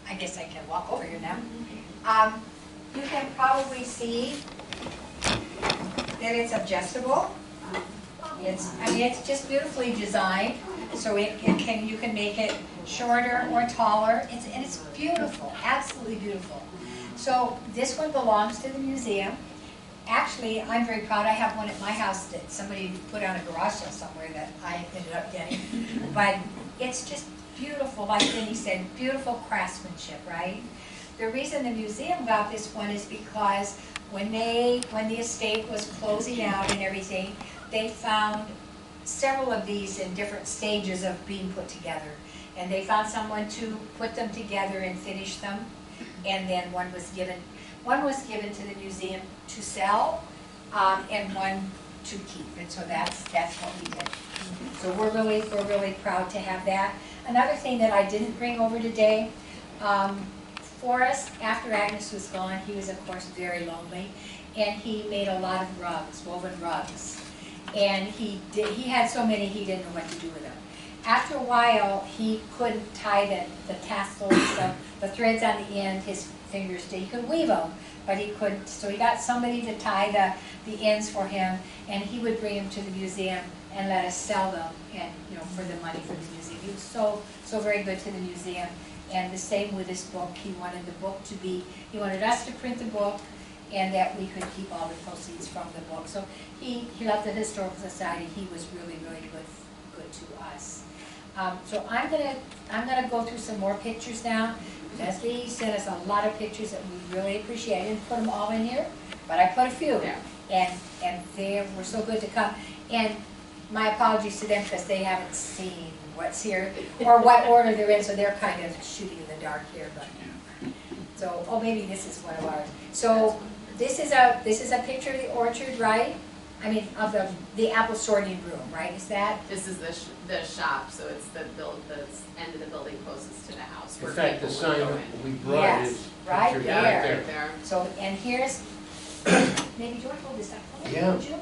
I guess I can walk over here now. You can probably see that it's adjustable. It's just beautifully designed, so you can make it shorter or taller. It's beautiful, absolutely beautiful. So this one belongs to the museum. Actually, I'm very proud. I have one at my house that somebody put on a garage sale somewhere that I ended up getting. But it's just beautiful, like Vinny said, beautiful craftsmanship, right? The reason the museum got this one is because when the estate was closing out and everything, they found several of these in different stages of being put together. And they found someone to put them together and finish them. And then one was given to the museum to sell, and one to keep. And so that's what we did. So we're really proud to have that. Another thing that I didn't bring over today, Forrest, after Agnes was gone, he was of course very lonely, and he made a lot of rugs, woven rugs. And he had so many he didn't know what to do with them. After a while, he couldn't tie the tassels, the threads on the end, his fingers did. He could weave them, but he couldn't. So he got somebody to tie the ends for him, and he would bring them to the museum and let us sell them, and for the money for the museum. He was so very good to the museum. And the same with this book. He wanted us to print the book, and that we could keep all the proceeds from the book. So he left the Historical Society. He was really good to us. So I'm gonna go through some more pictures now. Leslie sent us a lot of pictures that we really appreciate. I didn't put them all in here, but I put a few. Yeah. And they were so good to come. And my apologies to them because they haven't seen what's here or what order they're in, so they're kind of shooting in the dark here. But so, maybe this is one of ours. So this is a picture of the orchard, right? I mean, of the apple sorting room, right? Is that? This is the shop, so it's the end of the building closest to the house. In where fact, the people would sign go in. we brought Yes, is right pictured there. Right there. So, and here's, maybe George hold this up. Yeah. Would you?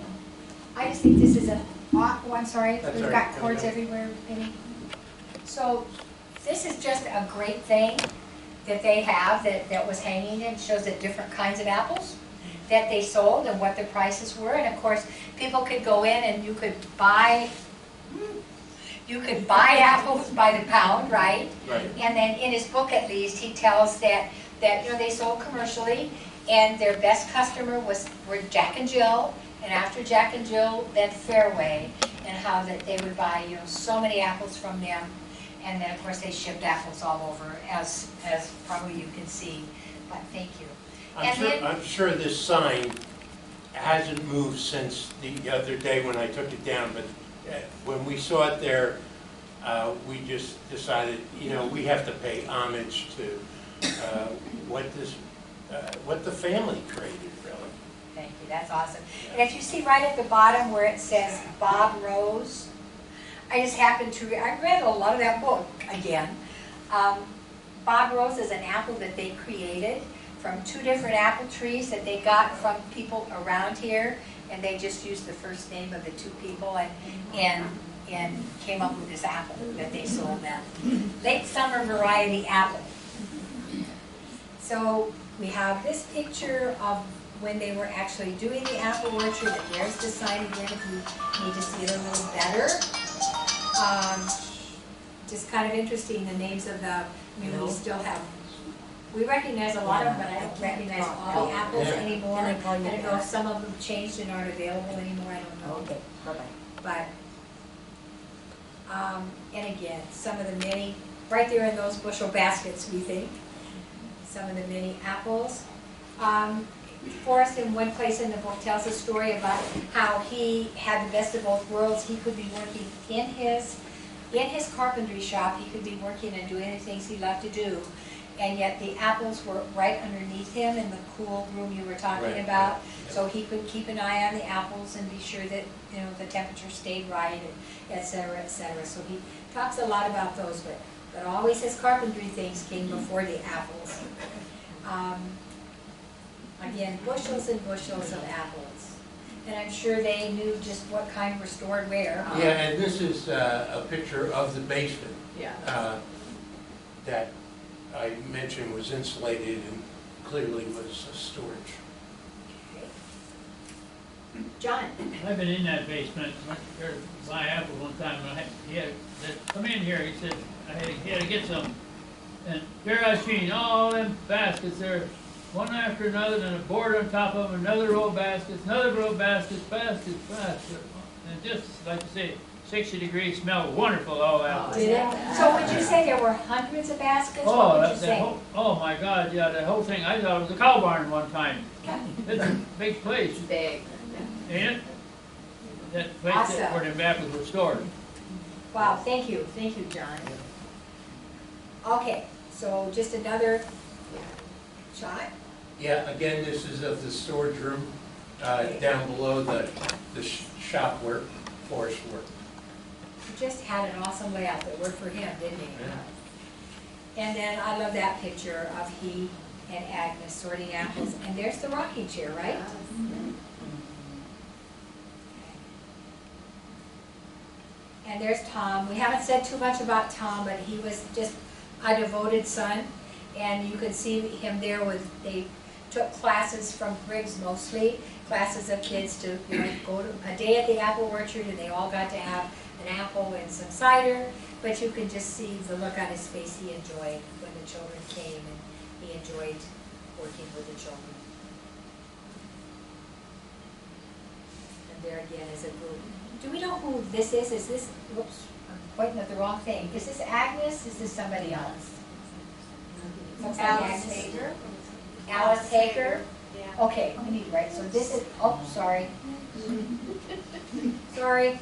I just think this is I'm sorry, That's we've all got right. cords everywhere, Penny. So, this is just a great thing that they have that was hanging in. It shows the different kinds of apples that they sold and what the prices were. And of course, people could go in and you could buy apples by the pound, right? Right. And then in his book, at least, he tells that they sold commercially, and their best customer were Jack and Jill, and after Jack and Jill, then Fairway, and how that they would buy so many apples from them, and then of course they shipped apples all over, as probably you can see. But thank you. I'm sure this sign hasn't moved since the other day when I took it down, but when we saw it there, we just decided, we have to pay homage to what this what the family created, really. Thank you, that's awesome. And if you see right at the bottom where it says Bob Rose, I just happened to, I read a lot of that book again. Bob Rose is an apple that they created from 2 different apple trees that they got from people around here, and they just used the first name of the 2 people and came up with this apple that they sold them. Late summer variety apple. So we have this picture of when they were actually doing the apple orchard, and there's the sign again if you need to see it a little better. Just kind of interesting, the names of the, I mean, we still have, we recognize a lot of them, but I don't recognize all the apples anymore. I don't know if some of them changed and aren't available anymore, I don't know. Okay, bye-bye. But, and again, some of the many, right there in those bushel baskets, we think, some of the many apples. Forrest, in one place in the book, tells a story about how he had the best of both worlds. He could be working in his carpentry shop, he could be working and doing the things he loved to do, and yet the apples were right underneath him in the cool room you were talking about. So he could keep an eye on the apples and be sure that, you know, the temperature stayed right, et cetera, et cetera. So he talks a lot about those, but always his carpentry things came before the apples. Again, bushels and bushels of apples. And I'm sure they knew just what kind were stored where. Yeah, and this is a picture of the basement. Yeah. That I mentioned was insulated and clearly was a storage. Okay. John? I've been in that basement, went there to buy apples one time, and he had to come in here, he said, he had to get some. And there I seen all them baskets there, one after another, and a board on top of them, another row of baskets, another row of baskets, baskets. And just, like I say, 60 degrees, smelled wonderful, all that. Did it? So would you say there were hundreds of baskets? What would you say? Oh my God, yeah, the whole thing, I thought it was a cow barn one time. It's a big place, It's big. ain't it? That place Awesome. where the apples were stored. Wow, thank you, John. Okay, so just another shot. Yeah, again, this is of the storage room down below the shop where Forrest worked. He just had an awesome layout that worked for him, didn't he? Yeah. And then I love that picture of he and Agnes sorting apples. And there's the rocking chair, right? And there's Tom. We haven't said too much about Tom, but he was just a devoted son. And you can see him there with, they took classes from Briggs mostly, classes of kids to, you know, go to a day at the apple orchard, and they all got to have an apple and some cider. But you can just see the look on his face he enjoyed when the children came, and he enjoyed working with the children. And there again is a group. Do we know who this is? Is this, whoops, I'm pointing at the wrong thing. Is this Agnes? Is this somebody else? Looks like Alice Agnes. Hager. Alice Hager? Yeah. Okay, we need to write, so this is, oh, sorry. Sorry.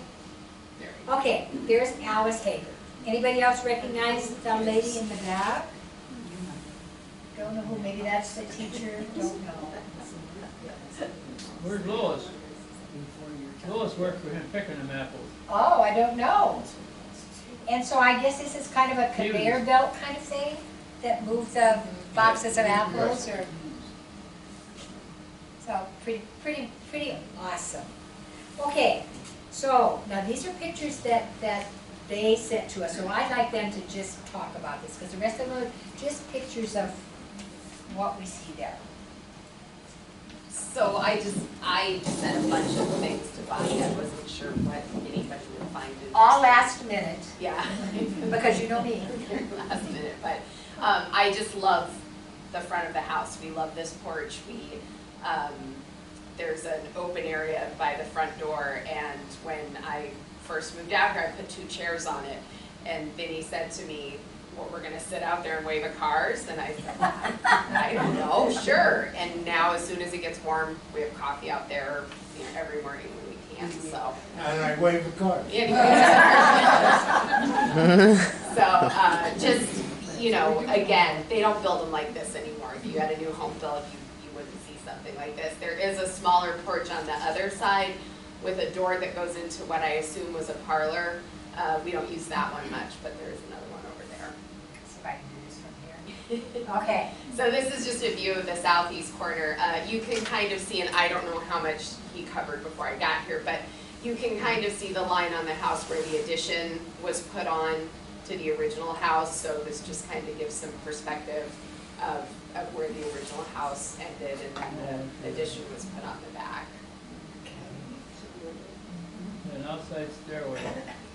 Okay, there's Alice Hager. Anybody else recognize the lady in the back? Don't know who, maybe that's the teacher, don't know. Where's Lois? Lois worked for him picking them apples. Oh, I don't know. And so I guess this is kind of a conveyor belt kind of thing that moves the boxes of apples, or? So pretty awesome. Okay, so now these are pictures that they sent to us, so I'd like them to just talk about this, because the rest of them are just pictures of what we see there. So I sent a bunch of things to Bonnie. I wasn't sure what anybody would find. All last minute, Yeah. because you know me. Last minute, but I just love the front of the house. We love this porch. There's an open area by the front door, and when I first moved out here, I put 2 chairs on it, and Vinny said to me, "Well, we're gonna sit out there and wave at cars?" And I said, "I don't know, sure." And now, as soon as it gets warm, we have coffee out there, you know, every morning when we can. So. And I wave the card. So just, you know, again, they don't build them like this anymore. If you had a new home build, you something like this. There is a smaller porch on the other side with a door that goes into what I assume was a parlor. We don't use that one much, but there's another one over there. See if I can do this from here. Okay. So this is just a view of the southeast corner. You can kind of see, and I don't know how much he covered before I got here, but you can kind of see the line on the house where the addition was put on to the original house. So this just kind of gives some perspective of where the original house ended and then the addition was put on the back. An outside stairway.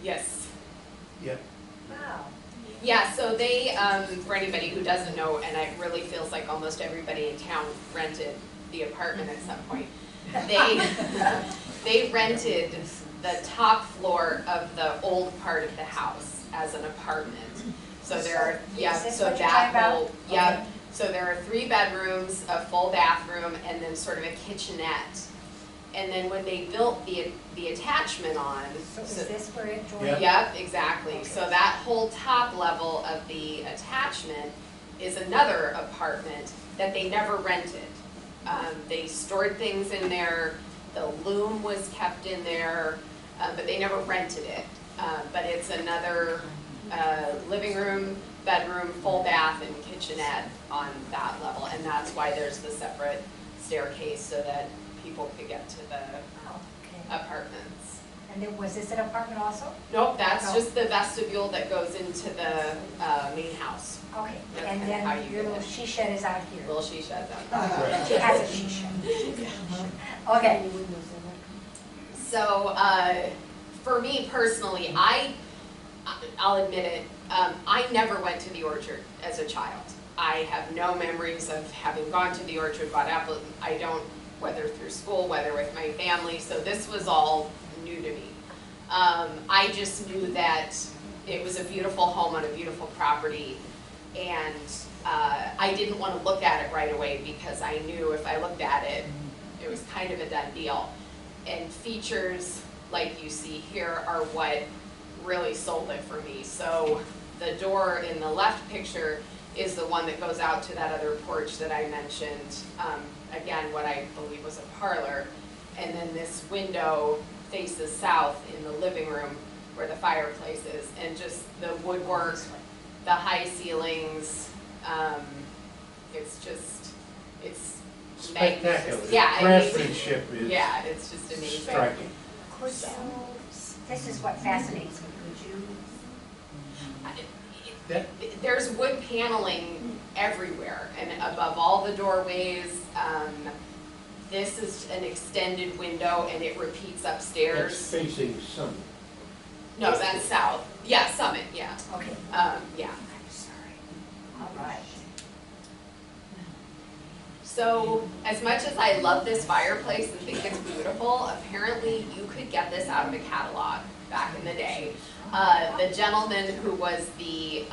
Yes. Yeah. Wow. Yeah, so they, for anybody who doesn't know, and it really feels like almost everybody in town rented the apartment at some point. They rented the top floor of the old part of the house as an apartment. So there are, yeah, Is this so what you're that talking whole, about? yeah. Okay. So there are 3 bedrooms, a full bathroom, and then sort of a kitchenette. And then when they built the attachment on. So is this where it joined? Yeah. Yep, exactly. Okay. So that whole top level of the attachment is another apartment that they never rented. They stored things in there, the loom was kept in there, but they never rented it. But it's another living room, bedroom, full bath, and kitchenette on that level. And that's why there's the separate staircase so that people could get to the Oh, okay. apartments. And then was this an apartment also? Nope, that's No. just the vestibule that goes into the main house. Okay. That's And kinda how then you your get little in. she shed is out here. Little she sheds out. She has a she shed. Okay. Any windows in there? So, for me personally, I'll admit it, I never went to the orchard as a child. I have no memories of having gone to the orchard, bought apples. I don't, whether through school, whether with my family, so this was all new to me. I just knew that it was a beautiful home on a beautiful property, and I didn't want to look at it right away because I knew if I looked at it, it was kind of a done deal. And features like you see here are what really sold it for me. So the door in the left picture is the one that goes out to that other porch that I mentioned. Again, what I believe was a parlor. And then this window faces south in the living room where the fireplace is. And just the woodwork, the high ceilings, it's Spectacular. Yeah, I mean, Craftsmanship is yeah, it's just amazing. striking. Could you, this is what fascinates me, could you, That- There's wood paneling everywhere and above all the doorways. This is an extended window and it repeats That's upstairs. facing Summit. No, that's south. Yeah, Summit, yeah. okay, Yeah. I'm sorry. All right. So as much as I love this fireplace and think it's beautiful, apparently you could get this out of a catalog back in the day. The gentleman who was the,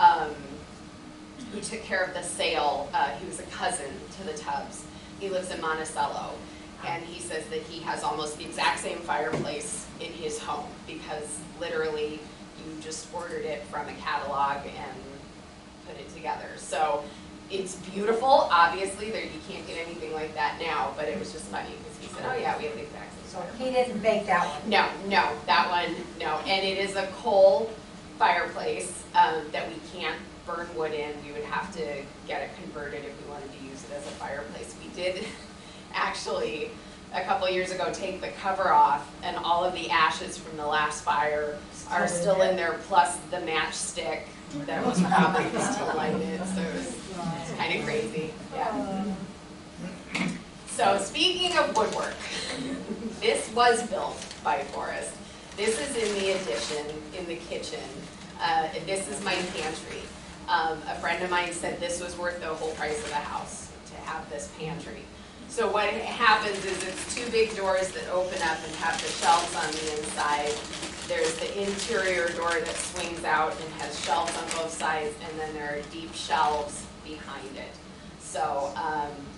who took care of the sale, he was a cousin to the Tubbs. He lives in Monticello, and he says that he has almost the exact same fireplace in his home because literally you just ordered it from a catalog and put it together. So it's beautiful, obviously, there, you can't get anything like that now, but it was just funny because he said, oh yeah, we have the exact same So fireplace. he didn't make that one? No, that one, no. And it is a coal fireplace that we can't burn wood in. We would have to get it converted if we wanted to use it as a fireplace. We did actually, a couple years ago, take the cover off, and all of the ashes from the last fire are still in there, plus the matchstick that was probably still lighted. So it's kind of crazy, yeah. So speaking of woodwork, this was built by Forrest. This is in the addition, in the kitchen. This is my pantry. A friend of mine said this was worth the whole price of the house to have this pantry. So what happens is it's 2 big doors that open up and have the shelves on the inside. There's the interior door that swings out and has shelves on both sides, and then there are deep shelves behind it. So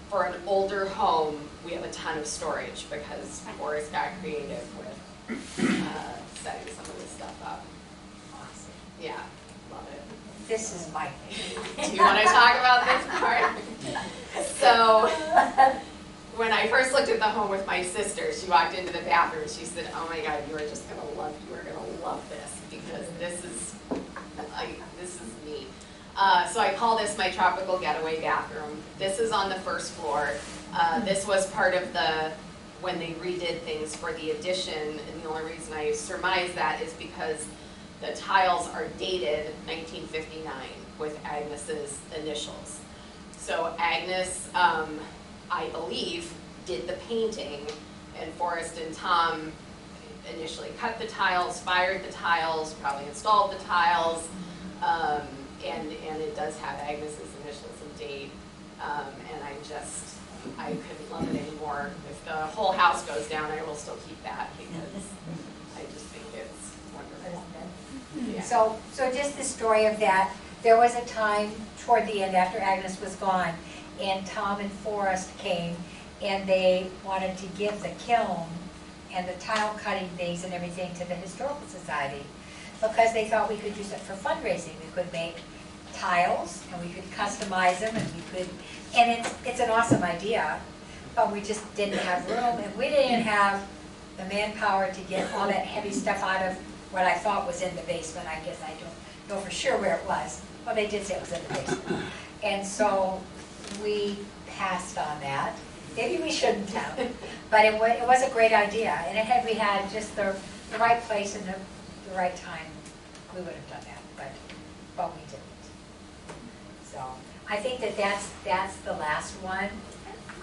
for an older home, we have a ton of storage because Forrest got creative with setting some of this stuff up. Awesome. Yeah, love it. This is my favorite. Do you want to talk about this part? So when I first looked at the home with my sister, she walked into the bathroom and she said, "Oh my God, you are gonna love this because this is me." So I call this my tropical getaway bathroom. This is on the first floor. This was part of when they redid things for the addition, and the only reason I surmise that is because the tiles are dated 1959 with Agnes's initials. So Agnes, I believe, did the painting, and Forrest and Tom initially cut the tiles, fired the tiles, probably installed the tiles, and it does have Agnes's initials and date, and I couldn't love it anymore. If the whole house goes down, I will still keep that because I just think it's wonderful. Yeah. So just the story of that, there was a time toward the end after Agnes was gone, and Tom and Forrest came, and they wanted to give the kiln and the tile cutting things and everything to the Historical Society because they thought we could use it for fundraising. We could make tiles and we could customize them and it's an awesome idea, but we just didn't have room and we didn't have the manpower to get all that heavy stuff out of what I thought was in the basement. I guess I don't know for sure where it was. Well, they did say it was in the basement. And so we passed on that. Maybe we shouldn't have, but it was a great idea. And we had just the right place and the right time, we would have done that, but we didn't. So I think that's the last one.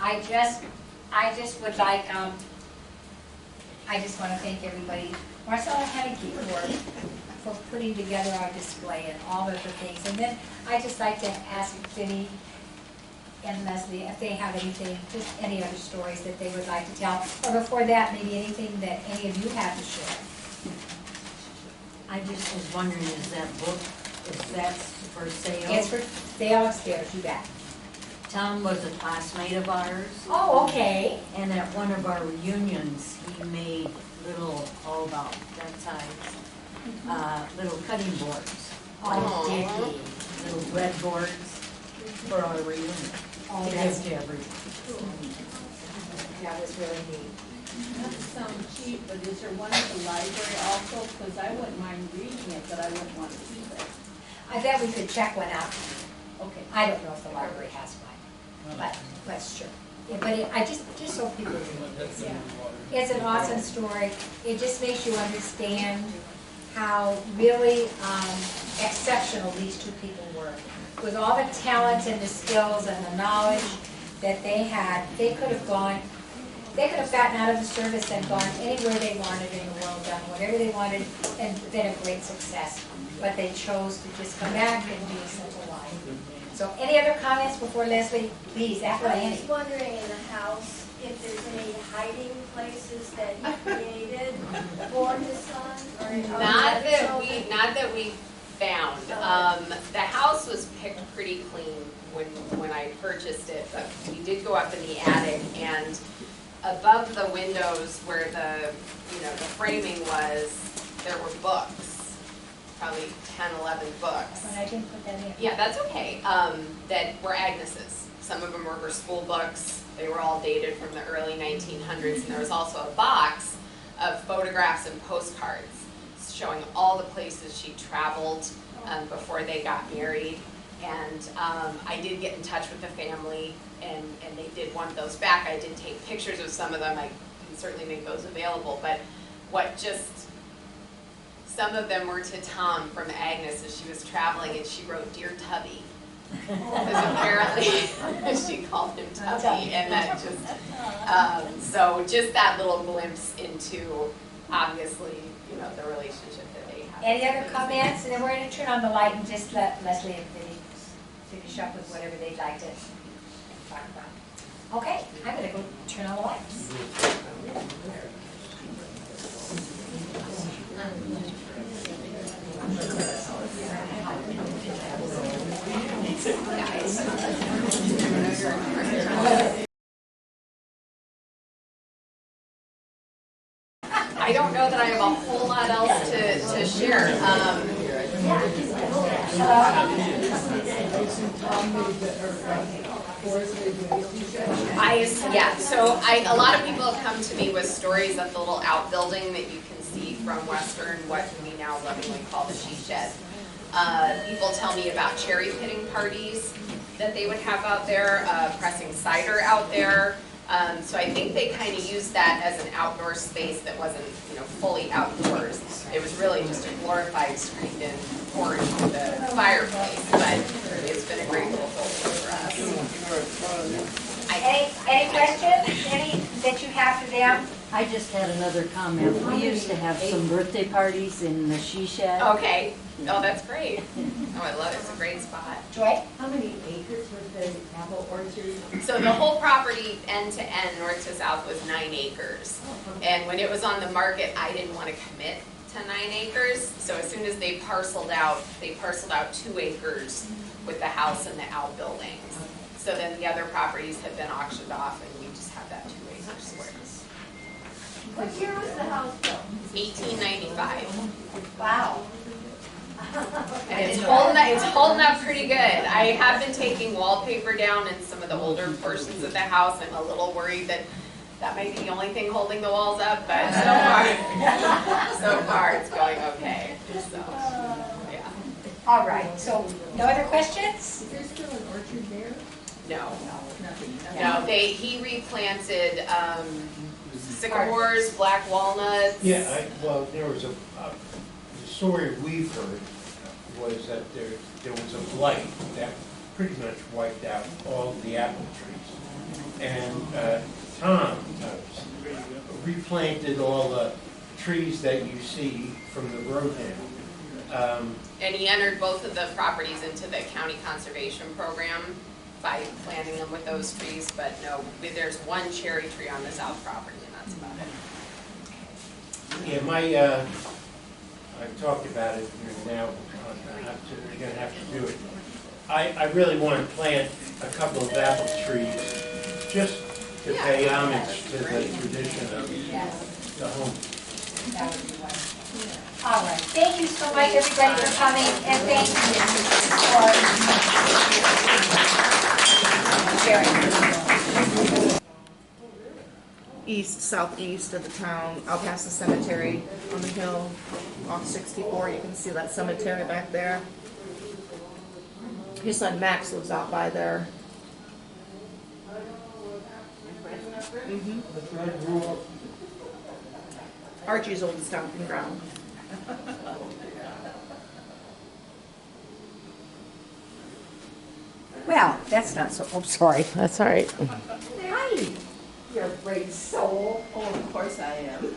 I just would like, I just want to thank everybody. Marcella had a geek work for putting together our display and all of the things. And then I just like to ask Vinny and Leslie if they have anything, just any other stories that they would like to tell. Or before that, maybe anything that any of you have to share. I just was wondering, is that book, is that for sale? It's for sale upstairs, you bet. Tom was a classmate of ours, Oh, okay. and at one of our reunions, he made little, all about that size, little cutting boards, Oh, like Dickie, little red boards for our reunion. Oh, To that's, give to everyone. that was really neat. Not to sound cheap, but is there one at the library also? Because I wouldn't mind reading it, but I wouldn't want to keep it. I bet we could check one out. Okay. I don't know if the library has one, but sure. Yeah, but I just so people know. It's an awesome story. It just makes you understand how really exceptional these two people were. With all the talents and the skills and the knowledge that they had, they could have gotten out of the service and gone anywhere they wanted in the world, done whatever they wanted, and been a great success. But they chose to just come back and do a simple life. So any other comments before Leslie? Please, after I Annie. was wondering in the house if there's any hiding places that he created for his son? Or Not that we found. The house was picked pretty clean when I purchased it, but we did go up in the attic, and above the windows where the framing was, there were books, probably 10, 11 books. When I didn't put that in. Yeah, that's okay. That were Agnes's. Some of them were her school books. They were all dated from the early 1900s, and there was also a box of photographs and postcards showing all the places she traveled before they got married. And I did get in touch with the family, and they did want those back. I did take pictures of some of them. I can certainly make those available. But some of them were to Tom from Agnes as she was traveling, and she wrote, "Dear Tubby." Because apparently she called him Tubby, and that just, so just that little glimpse into, obviously, the relationship that they have. Any other comments? And then we're going to turn on the light and just let Leslie and Vinny finish up with whatever they'd like to talk about. Okay, I'm going to go turn on the lights. I don't know that I have a whole lot else to share. A lot of people have come to me with stories of the little outbuilding that you can see from Western, what we now lovingly call the she shed. People tell me about cherry pitting parties that they would have out there, pressing cider out there. So I think they kind of used that as an outdoor space that wasn't, fully outdoors. It was really just a glorified screened-in porch with a fireplace, but it's been a great little home for us. Any questions, any that you have for them? I just had another comment. We used to have some birthday parties in the she shed. Okay. Oh, that's great. Oh, I love it. It's a great spot. Joy? How many acres was the apple orchard? So the whole property, end to end, north to south, was 9 acres. And when it was on the market, I didn't want to commit to 9 acres. So as soon as they parceled out 2 acres with the house and the outbuildings. So then the other properties have been auctioned off, and we just have that 2 acres square. What year was the house built? 1895. Wow. And it's holding up pretty good. I have been taking wallpaper down in some of the older portions of the house. I'm a little worried that might be the only thing holding the walls up, but so far it's going okay. So, yeah. All right, so no other questions? Is there still an orchard there? No, Nothing. no. He replanted sycamores, black walnuts. Yeah, well, there was the story we've heard was that there was a blight that pretty much wiped out all the apple trees. And Tom replanted all the trees that you see from the road now. And he entered both of the properties into the county conservation program by planting them with those trees, but no, there's 1 cherry tree on the south property, and that's about it. Yeah, I've talked about it, now we're gonna have to do it. I really want to plant a couple of apple trees just to pay homage to the tradition of the home. That would be wonderful. All right, thank you so much, everybody, for coming, and thank you for sharing. Southeast of the town, out past the cemetery on the hill, off 64. You can see that cemetery back there. His son Max lives out by there. Archie's old stomping ground. Well, that's not so, oh, sorry. That's all right. Hi, you're a great soul. Oh, of course I am.